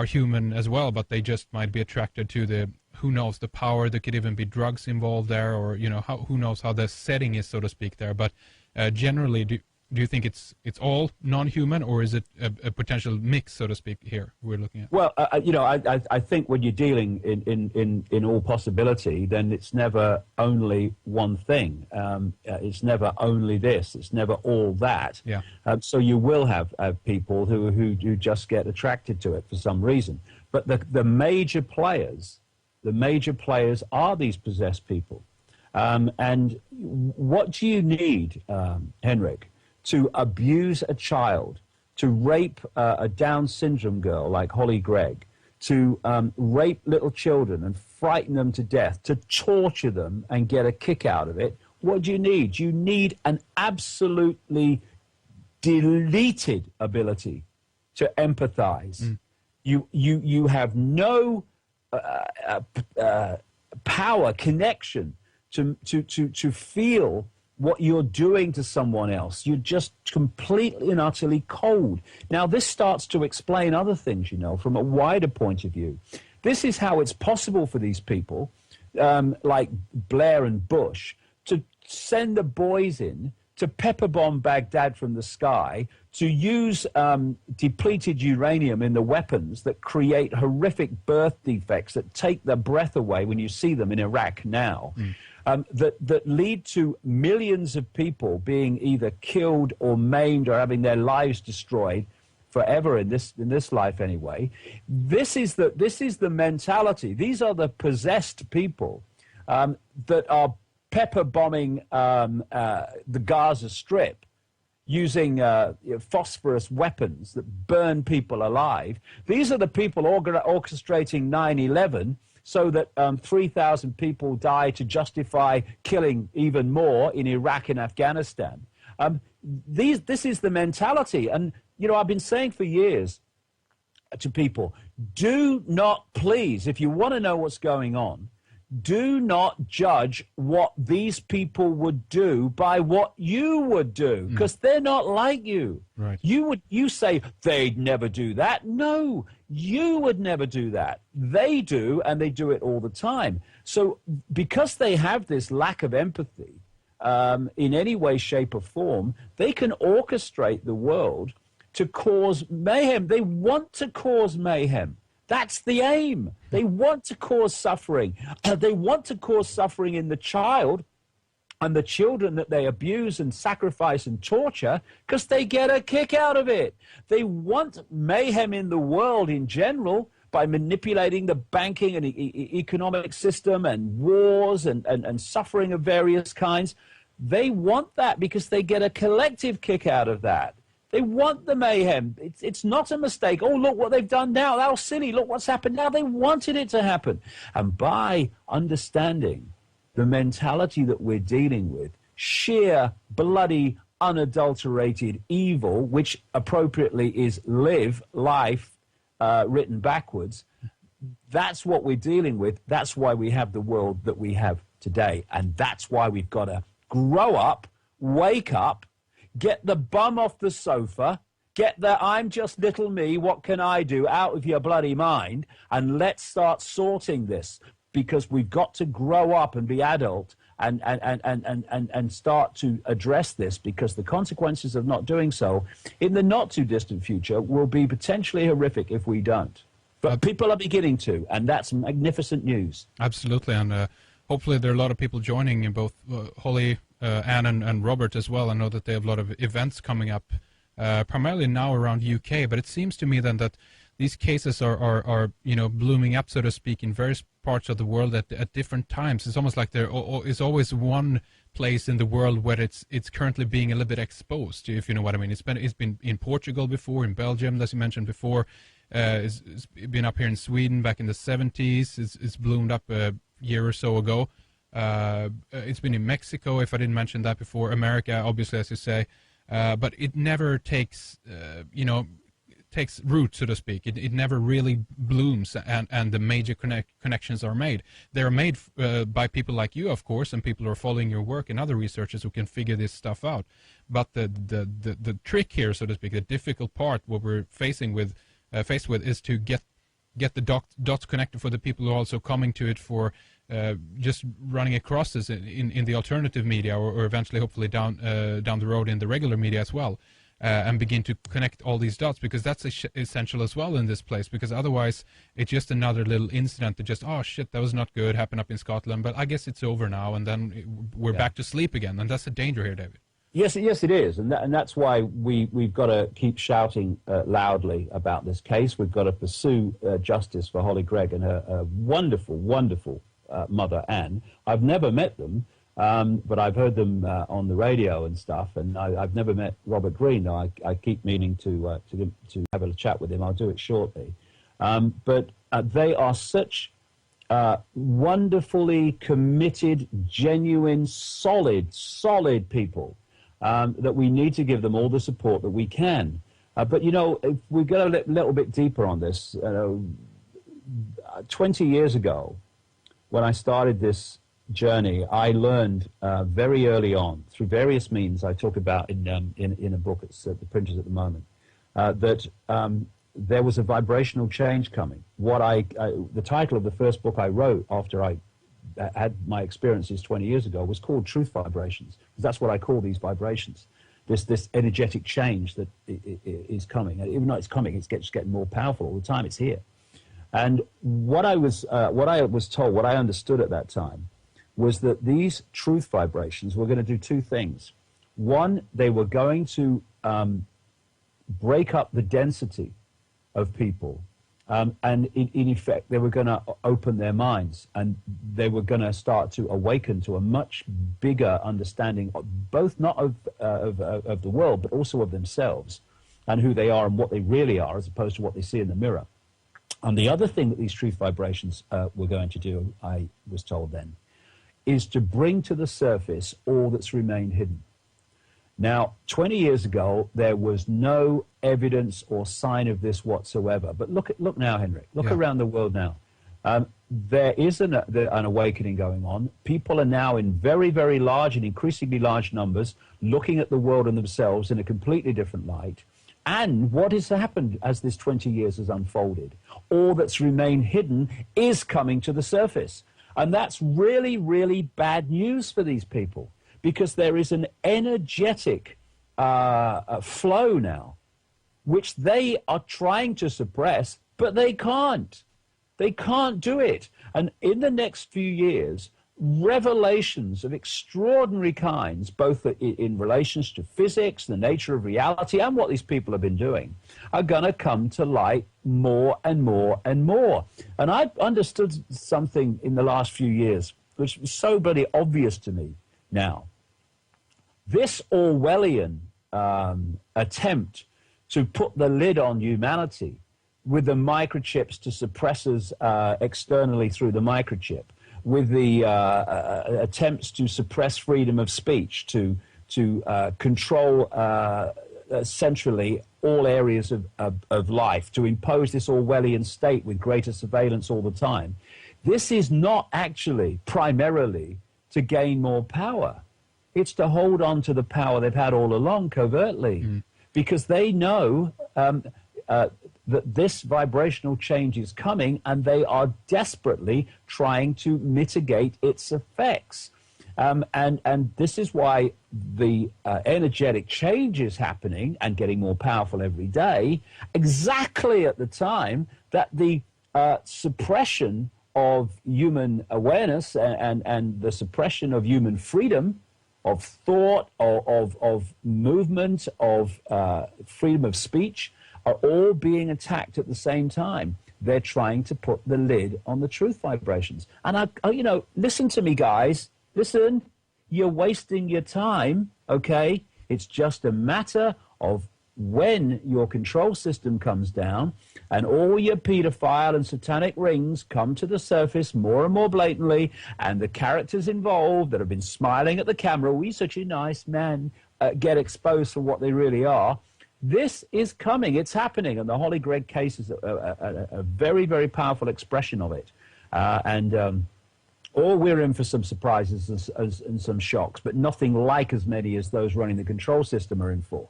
Speaker 1: human as well, but they just might be attracted to the, who knows, the power? There could even be drugs involved there, or who knows how the setting is, so to speak, there. But generally, do you think it's all non-human, or is it a potential mix, so to speak, here we're looking at?
Speaker 2: Well, I think when you're dealing in all possibility, then it's never only one thing. It's never only this. It's never all that.
Speaker 1: Yeah.
Speaker 2: So you will have people who just get attracted to it for some reason. But the major players are these possessed people. And what do you need, Henrik, to abuse a child, to rape a Down syndrome girl like Hollie Greig, to rape little children and frighten them to death, to torture them and get a kick out of it? What do you need? You need an absolutely deleted ability to empathize. You have no power, connection to feel what you're doing to someone else. You're just completely and utterly cold. Now, this starts to explain other things, from a wider point of view. This is how it's possible for these people, like Blair and Bush, to send the boys in to pepper bomb Baghdad from the sky, to use depleted uranium in the weapons that create horrific birth defects that take the breath away when you see them in Iraq now. That lead to millions of people being either killed or maimed or having their lives destroyed forever in this life anyway. This is the mentality. These are the possessed people that are pepper bombing the Gaza Strip, using phosphorus weapons that burn people alive. These are the people orchestrating 9/11. So that 3,000 people die to justify killing even more in Iraq and Afghanistan. This is the mentality. And, I've been saying for years to people, do not, please, if you want to know what's going on, do not judge what these people would do by what you would do, because they're not like you.
Speaker 1: Right.
Speaker 2: You say they'd never do that. No, you would never do that. They do, and they do it all the time. So because they have this lack of empathy in any way, shape, or form, they can orchestrate the world to cause mayhem. They want to cause mayhem. That's the aim. They want to cause suffering. They want to cause suffering in the child and the children that they abuse and sacrifice and torture, because they get a kick out of it. They want mayhem in the world in general by manipulating the banking and economic system and wars and suffering of various kinds. They want that because they get a collective kick out of that. They want the mayhem. It's not a mistake. Oh, look what they've done now. How silly. Look what's happened now. They wanted it to happen. And by understanding the mentality that we're dealing with, sheer, bloody, unadulterated evil, which appropriately is life, written backwards, that's what we're dealing with. That's why we have the world that we have today. And that's why we've got to grow up, wake up, get the bum off the sofa, get the I'm just little me, what can I do, out of your bloody mind, and let's start sorting this, because we've got to grow up and be adult and start to address this, because the consequences of not doing so in the not too distant future will be potentially horrific if we don't. But people are beginning to, and that's magnificent news.
Speaker 1: Absolutely, and hopefully there are a lot of people joining in both Hollie, Anne and Robert as well. I know that they have a lot of events coming up, primarily now around UK, but it seems to me then that these cases are blooming up, so to speak, in various parts of the world at different times. It's almost like there is always one place in the world where it's currently being a little bit exposed, if you know what I mean. It's been in Portugal before, in Belgium, as you mentioned before. It's been up here in Sweden back in the 70s. It's bloomed up a year or so ago. It's been in Mexico, if I didn't mention that before. America, obviously, as you say. But it never takes root, so to speak. It never really blooms, and the major connections are made. They're made by people like you, of course, and people who are following your work, and other researchers who can figure this stuff out. But the trick here, so to speak, the difficult part, what we're faced with, is to get the dots connected for the people who are also coming to it for just running across this in the alternative media, or eventually, hopefully, down the road in the regular media as well. And begin to connect all these dots, because that's essential as well in this place, because otherwise it's just another little incident that just, oh shit, that was not good, happened up in Scotland, but I guess it's over now, and then we're back to sleep again, and that's the danger here, David.
Speaker 2: Yes, it is, and that's why we've got to keep shouting loudly about this case. We've got to pursue justice for Hollie Greig and her wonderful, wonderful mother, Anne. I've never met them, but I've heard them on the radio and stuff, and I've never met Robert Greene. I keep meaning to have a chat with him. I'll do it shortly. But they are such wonderfully committed, genuine, solid people that we need to give them all the support that we can. But, if we go a little bit deeper on this, 20 years ago, when I started this journey, I learned very early on, through various means I talk about in a book that's at the printers at the moment, that there was a vibrational change coming. The title of the first book I wrote after I had my experiences 20 years ago was called Truth Vibrations, because that's what I call these vibrations, this energetic change that is coming. And even though it's coming, it's getting more powerful all the time. It's here. And what I was told, what I understood at that time, was that these truth vibrations were going to do two things. One, they were going to break up the density of people, and in effect, they were going to open their minds, and they were going to start to awaken to a much bigger understanding, both not of the world, but also of themselves, and who they are and what they really are, as opposed to what they see in the mirror. And the other thing that these truth vibrations were going to do, I was told then, is to bring to the surface all that's remained hidden. Now, 20 years ago, there was no evidence or sign of this whatsoever. But look now, Henrik. Look around the world now. There is an awakening going on. People are now in very, very large and increasingly large numbers looking at the world and themselves in a completely different light. And what has happened as this 20 years has unfolded? All that's remained hidden is coming to the surface. And that's really, really bad news for these people, because there is an energetic flow now, which they are trying to suppress, but they can't. They can't do it. And in the next few years, revelations of extraordinary kinds, both in relations to physics, the nature of reality, and what these people have been doing, are going to come to light more and more and more. And I've understood something in the last few years, which is so bloody obvious to me now. This Orwellian attempt to put the lid on humanity with the microchips to suppress us externally through the microchip, with the attempts to suppress freedom of speech, to control centrally all areas of life, to impose this Orwellian state with greater surveillance all the time. This is not actually primarily to gain more power. It's to hold on to the power they've had all along covertly, because they know that this vibrational change is coming, and they are desperately trying to mitigate its effects. And this is why the energetic change is happening and getting more powerful every day, exactly at the time that the suppression of human awareness and the suppression of human freedom, of thought, of movement, of freedom of speech, are all being attacked at the same time. They're trying to put the lid on the truth vibrations. And, listen to me, guys. Listen, you're wasting your time, okay? It's just a matter of when your control system comes down and all your pedophile and satanic rings come to the surface more and more blatantly, and the characters involved that have been smiling at the camera, "Oh, he's such a nice man," get exposed for what they really are. This is coming. It's happening. And the Hollie Greig case is a very, very powerful expression of it. Or we're in for some surprises and some shocks, but nothing like as many as those running the control system are in for.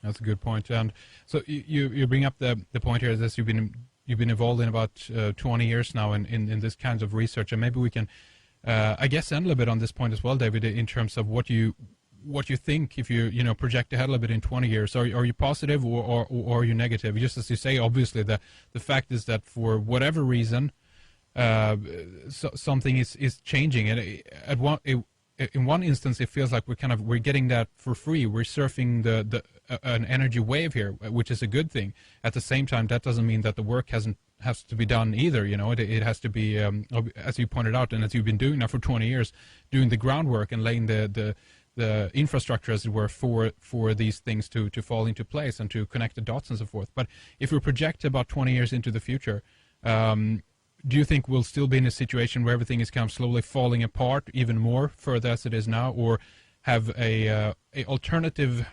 Speaker 1: That's a good point. And so you bring up the point here that you've been involved in about 20 years now in this kinds of research, and maybe we can, I guess, end a little bit on this point as well, David, in terms of what you think if you project ahead a little bit in 20 years. Are you positive or are you negative? Just as you say, obviously the fact is that for whatever reason, something is changing, and in one instance it feels like we're getting that for free. We're surfing an energy wave here, which is a good thing. At the same time, that doesn't mean that the work has to be done either. It has to be, as you pointed out, and as you've been doing now for 20 years, doing the groundwork and laying the infrastructure, as it were, for these things to fall into place and to connect the dots and so forth. But if we project about 20 years into the future, do you think we'll still be in a situation where everything is kind of slowly falling apart even more further as it is now, or have a alternative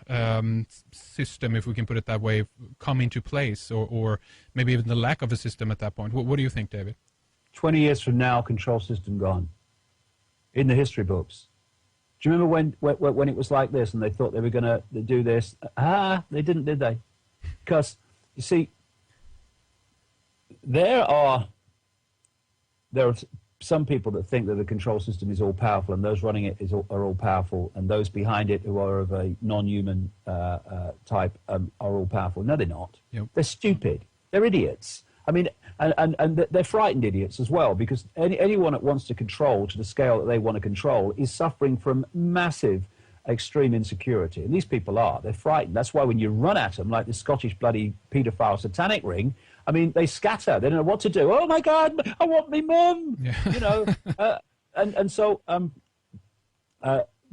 Speaker 1: system, if we can put it that way, come into place, or maybe even the lack of a system at that point? What do you think, David?
Speaker 2: 20 years from now, control system gone. In the history books. Do you remember when it was like this and they thought they were going to do this? They didn't, did they? Because, you see, there are some people that think that the control system is all-powerful, and those running it are all-powerful, and those behind it who are of a non-human type are all-powerful. No, they're not. Yep. They're stupid. They're idiots. I mean, and they're frightened idiots as well, because anyone that wants to control to the scale that they want to control is suffering from massive extreme insecurity. And these people are. They're frightened. That's why when you run at them, like the Scottish bloody paedophile satanic ring, I mean, they scatter. They don't know what to do. Oh, my God, I want me mum. Yeah. And so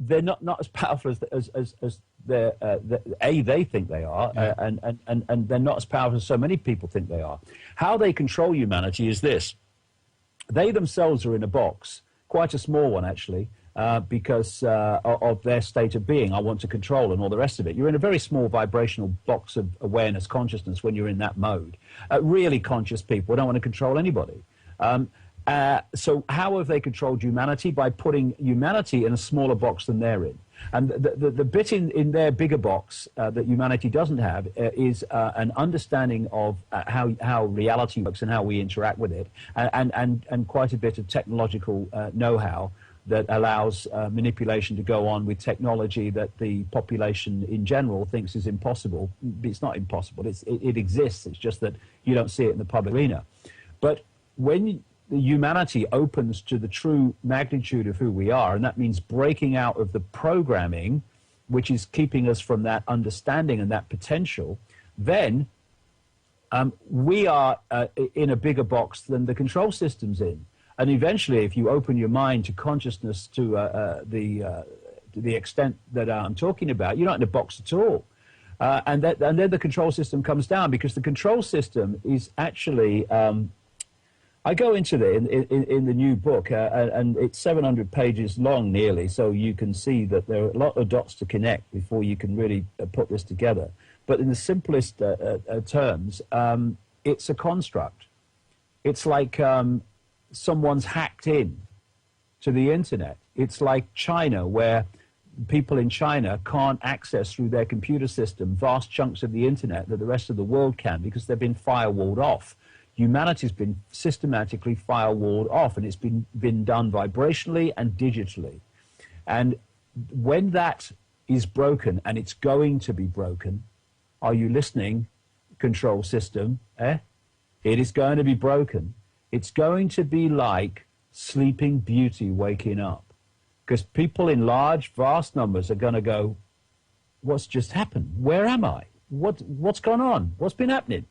Speaker 2: they're not as powerful as they think they are, yeah. And they're not as powerful as so many people think they are. How they control humanity is this. They themselves are in a box, quite a small one actually, because of their state of being. I want to control and all the rest of it. You're in a very small vibrational box of awareness, consciousness when you're in that mode. Really conscious people don't want to control anybody. So how have they controlled humanity? By putting humanity in a smaller box than they're in. And the bit in their bigger box that humanity doesn't have is an understanding of how reality works and how we interact with it, and quite a bit of technological know-how that allows manipulation to go on with technology that the population in general thinks is impossible. It's not impossible. It exists. It's just that you don't see it in the public arena. But when the humanity opens to the true magnitude of who we are, and that means breaking out of the programming, which is keeping us from that understanding and that potential, then we are in a bigger box than the control system's in. And eventually, if you open your mind to consciousness, to to the extent that I'm talking about, you're not in a box at all. And then the control system comes down, because the control system is actually, I go into it in the new book, and it's 700 pages long nearly, so you can see that there are a lot of dots to connect before you can really put this together. But in the simplest terms, it's a construct. It's like someone's hacked in to the internet. It's like China, where people in China can't access through their computer system vast chunks of the internet that the rest of the world can, because they've been firewalled off. Humanity's been systematically firewalled off, and it's been done vibrationally and digitally. And when that is broken, and it's going to be broken, are you listening, control system? It is going to be broken. It's going to be like Sleeping Beauty waking up, because people in large, vast numbers are going to go, what's just happened? Where am I? What's gone on? What's been happening?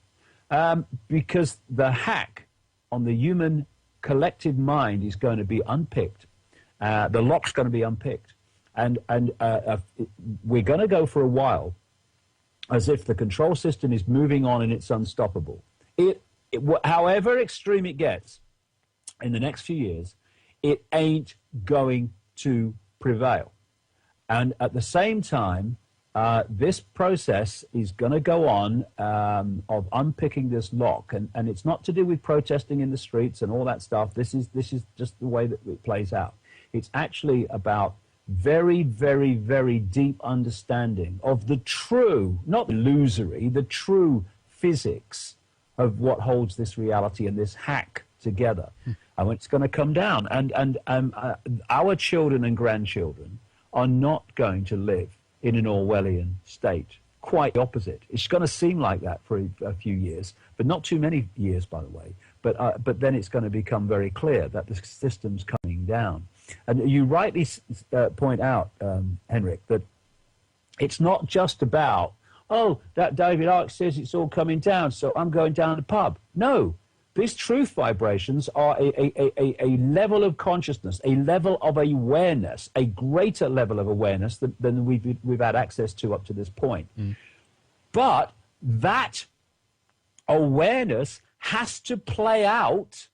Speaker 2: Because the hack on the human collective mind is going to be unpicked. The lock's going to be unpicked. And we're going to go for a while as if the control system is moving on and it's unstoppable. However extreme it gets in the next few years, it ain't going to prevail. And at the same time, this process is going to go on of unpicking this lock, and it's not to do with protesting in the streets and all that stuff. This is just the way that it plays out. It's actually about very, very, very deep understanding of the true, not illusory, the true physics of what holds this reality and this hack together. And it's going to come down, and our children and grandchildren are not going to live in an Orwellian state. Quite the opposite. It's going to seem like that for a few years, but not too many years, by the way. But then it's going to become very clear that the system's coming down. And you rightly point out, Henrik, that it's not just about, oh, that David Icke says it's all coming down, so I'm going down the pub. No. These truth vibrations are a level of consciousness, a level of awareness, a greater level of awareness than we've had access to up to this point. But that awareness has to play out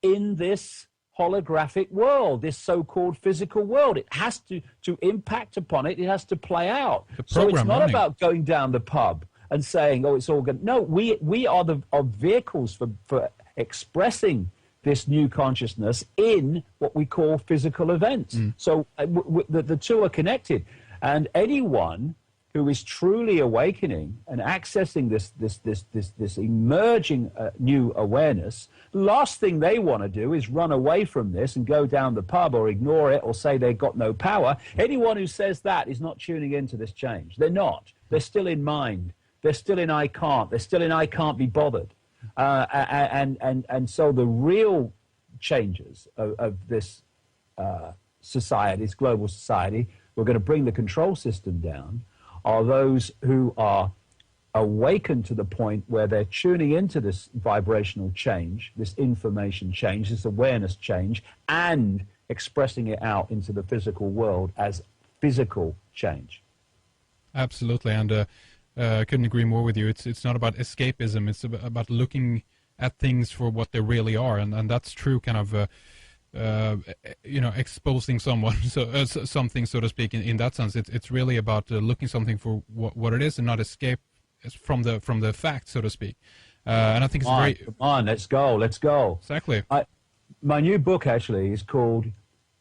Speaker 2: in this holographic world, this so-called physical world. It has to impact upon it. It has to play out. So it's not about going down the pub and saying, oh, it's all good. No, we are vehicles for expressing this new consciousness in what we call physical events. So the two are connected. And anyone who is truly awakening and accessing this emerging new awareness, the last thing they want to do is run away from this and go down the pub or ignore it or say they've got no power. Anyone who says that is not tuning into this change. They're not. They're still in mind. They're still in I can't. They're still in I can't be bothered. And so the real changes of this society, this global society, we're going to bring the control system down, are those who are awakened to the point where they're tuning into this vibrational change, this information change, this awareness change, and expressing it out into the physical world as physical change.
Speaker 1: Absolutely, and I couldn't agree more with you. It's not about escapism. It's about looking at things for what they really are, and that's true. Kind of, exposing someone, something, so to speak. In that sense, it's really about looking something for what it is, and not escape from the fact, so to speak. And I think it's very.
Speaker 2: Come on, let's go.
Speaker 1: Exactly.
Speaker 2: My new book actually is called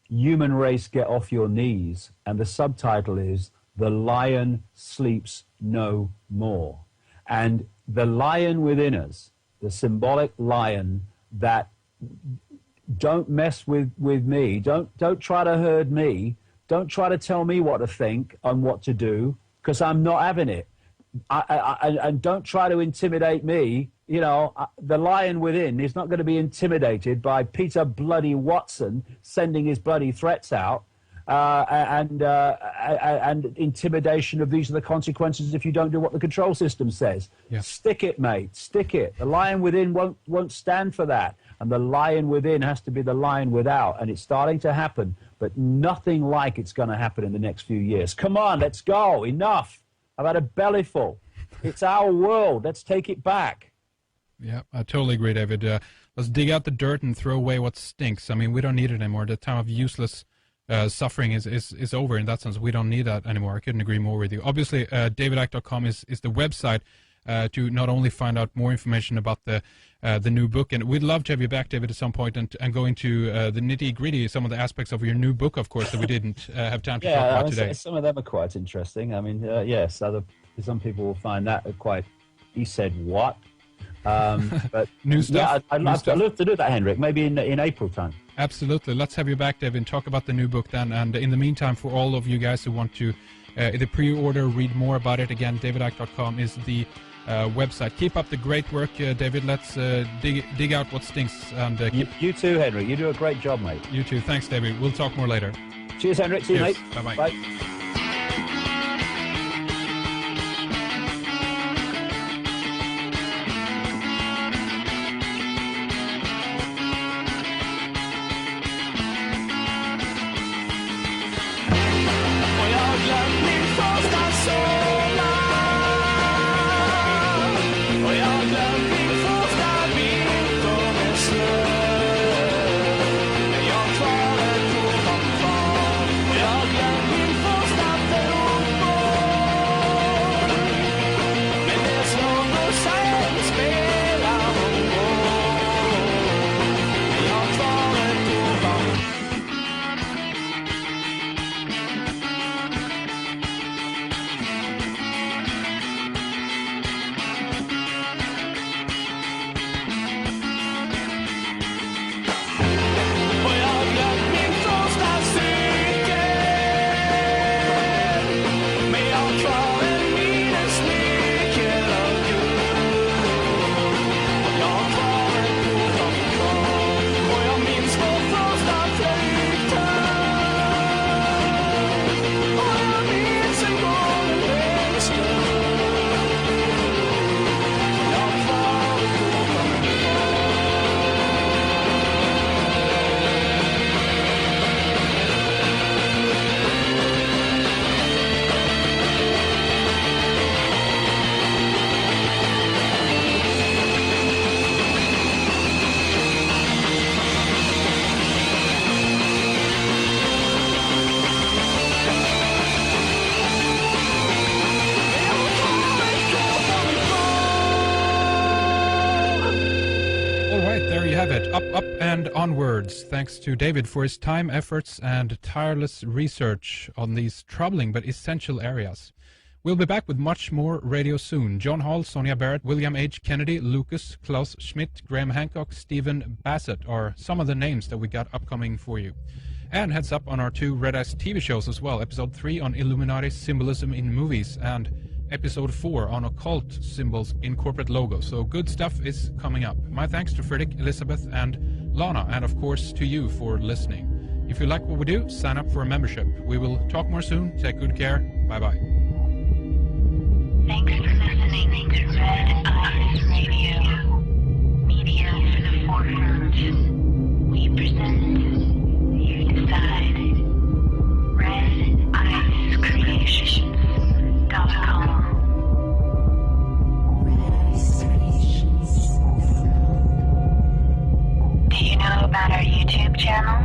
Speaker 2: "Human Race, Get Off Your Knees," and the subtitle is "The Lion Sleeps No More." And the lion within us, the symbolic lion that don't mess with me, don't try to herd me, don't try to tell me what to think and what to do, because I'm not having it. And don't try to intimidate me. You know, the lion within is not going to be intimidated by Peter bloody Watson sending his bloody threats out. and intimidation of these are the consequences if you don't do what the control system says.
Speaker 1: Yeah.
Speaker 2: Stick it, mate. Stick it. The lion within won't stand for that. And the lion within has to be the lion without. And it's starting to happen, but nothing like it's going to happen in the next few years. Come on, let's go. Enough. I've had a bellyful. It's our world. Let's take it back.
Speaker 1: Yeah, I totally agree, David. Let's dig out the dirt and throw away what stinks. I mean, we don't need it anymore. The time of useless suffering is over in that sense. We don't need that anymore. I couldn't agree more with you. Obviously, davidicke.com is the website to not only find out more information about the new book, and we'd love to have you back, David, at some point and go into the nitty-gritty, some of the aspects of your new book, of course, that we didn't have time to talk about today.
Speaker 2: Some of them are quite interesting. I mean, yes, some people will find that quite, he said what? But
Speaker 1: new stuff.
Speaker 2: Yeah, I'd love to do that, Henrik, maybe in April time.
Speaker 1: Absolutely. Let's have you back, David, and talk about the new book then. And in the meantime, for all of you guys who want to either pre-order, read more about it, again, davidicke.com is the website. Keep up the great work, David. Let's dig out what stinks. And
Speaker 2: you too, Henrik. You do a great job, mate.
Speaker 1: You too. Thanks, David. We'll talk more later.
Speaker 2: Cheers, Henrik. See you, mate.
Speaker 1: Bye-bye.
Speaker 2: Bye.
Speaker 1: Up and onwards. Thanks to David for his time, efforts, and tireless research on these troubling but essential areas. We'll be back with much more radio soon. John Hall, Sonia Barrett, William H. Kennedy, Lucas, Klaus Schmidt, Graham Hancock, Stephen Bassett are some of the names that we got upcoming for you. And heads up on our 2 Red Eyes TV shows as well. Episode 3 on Illuminati symbolism in movies and Episode 4 on occult symbols in corporate logos. So good stuff is coming up. My thanks to Fredrik, Elizabeth, and Lana, and of course to you for listening. If you like what we do, sign up for a membership. We will talk more soon. Take good care. Bye-bye.
Speaker 3: Thanks for listening to Red Eyes Radio. Media for the forefront. We present, you decide. RedEyesCreations.com. Do you know about our YouTube channel?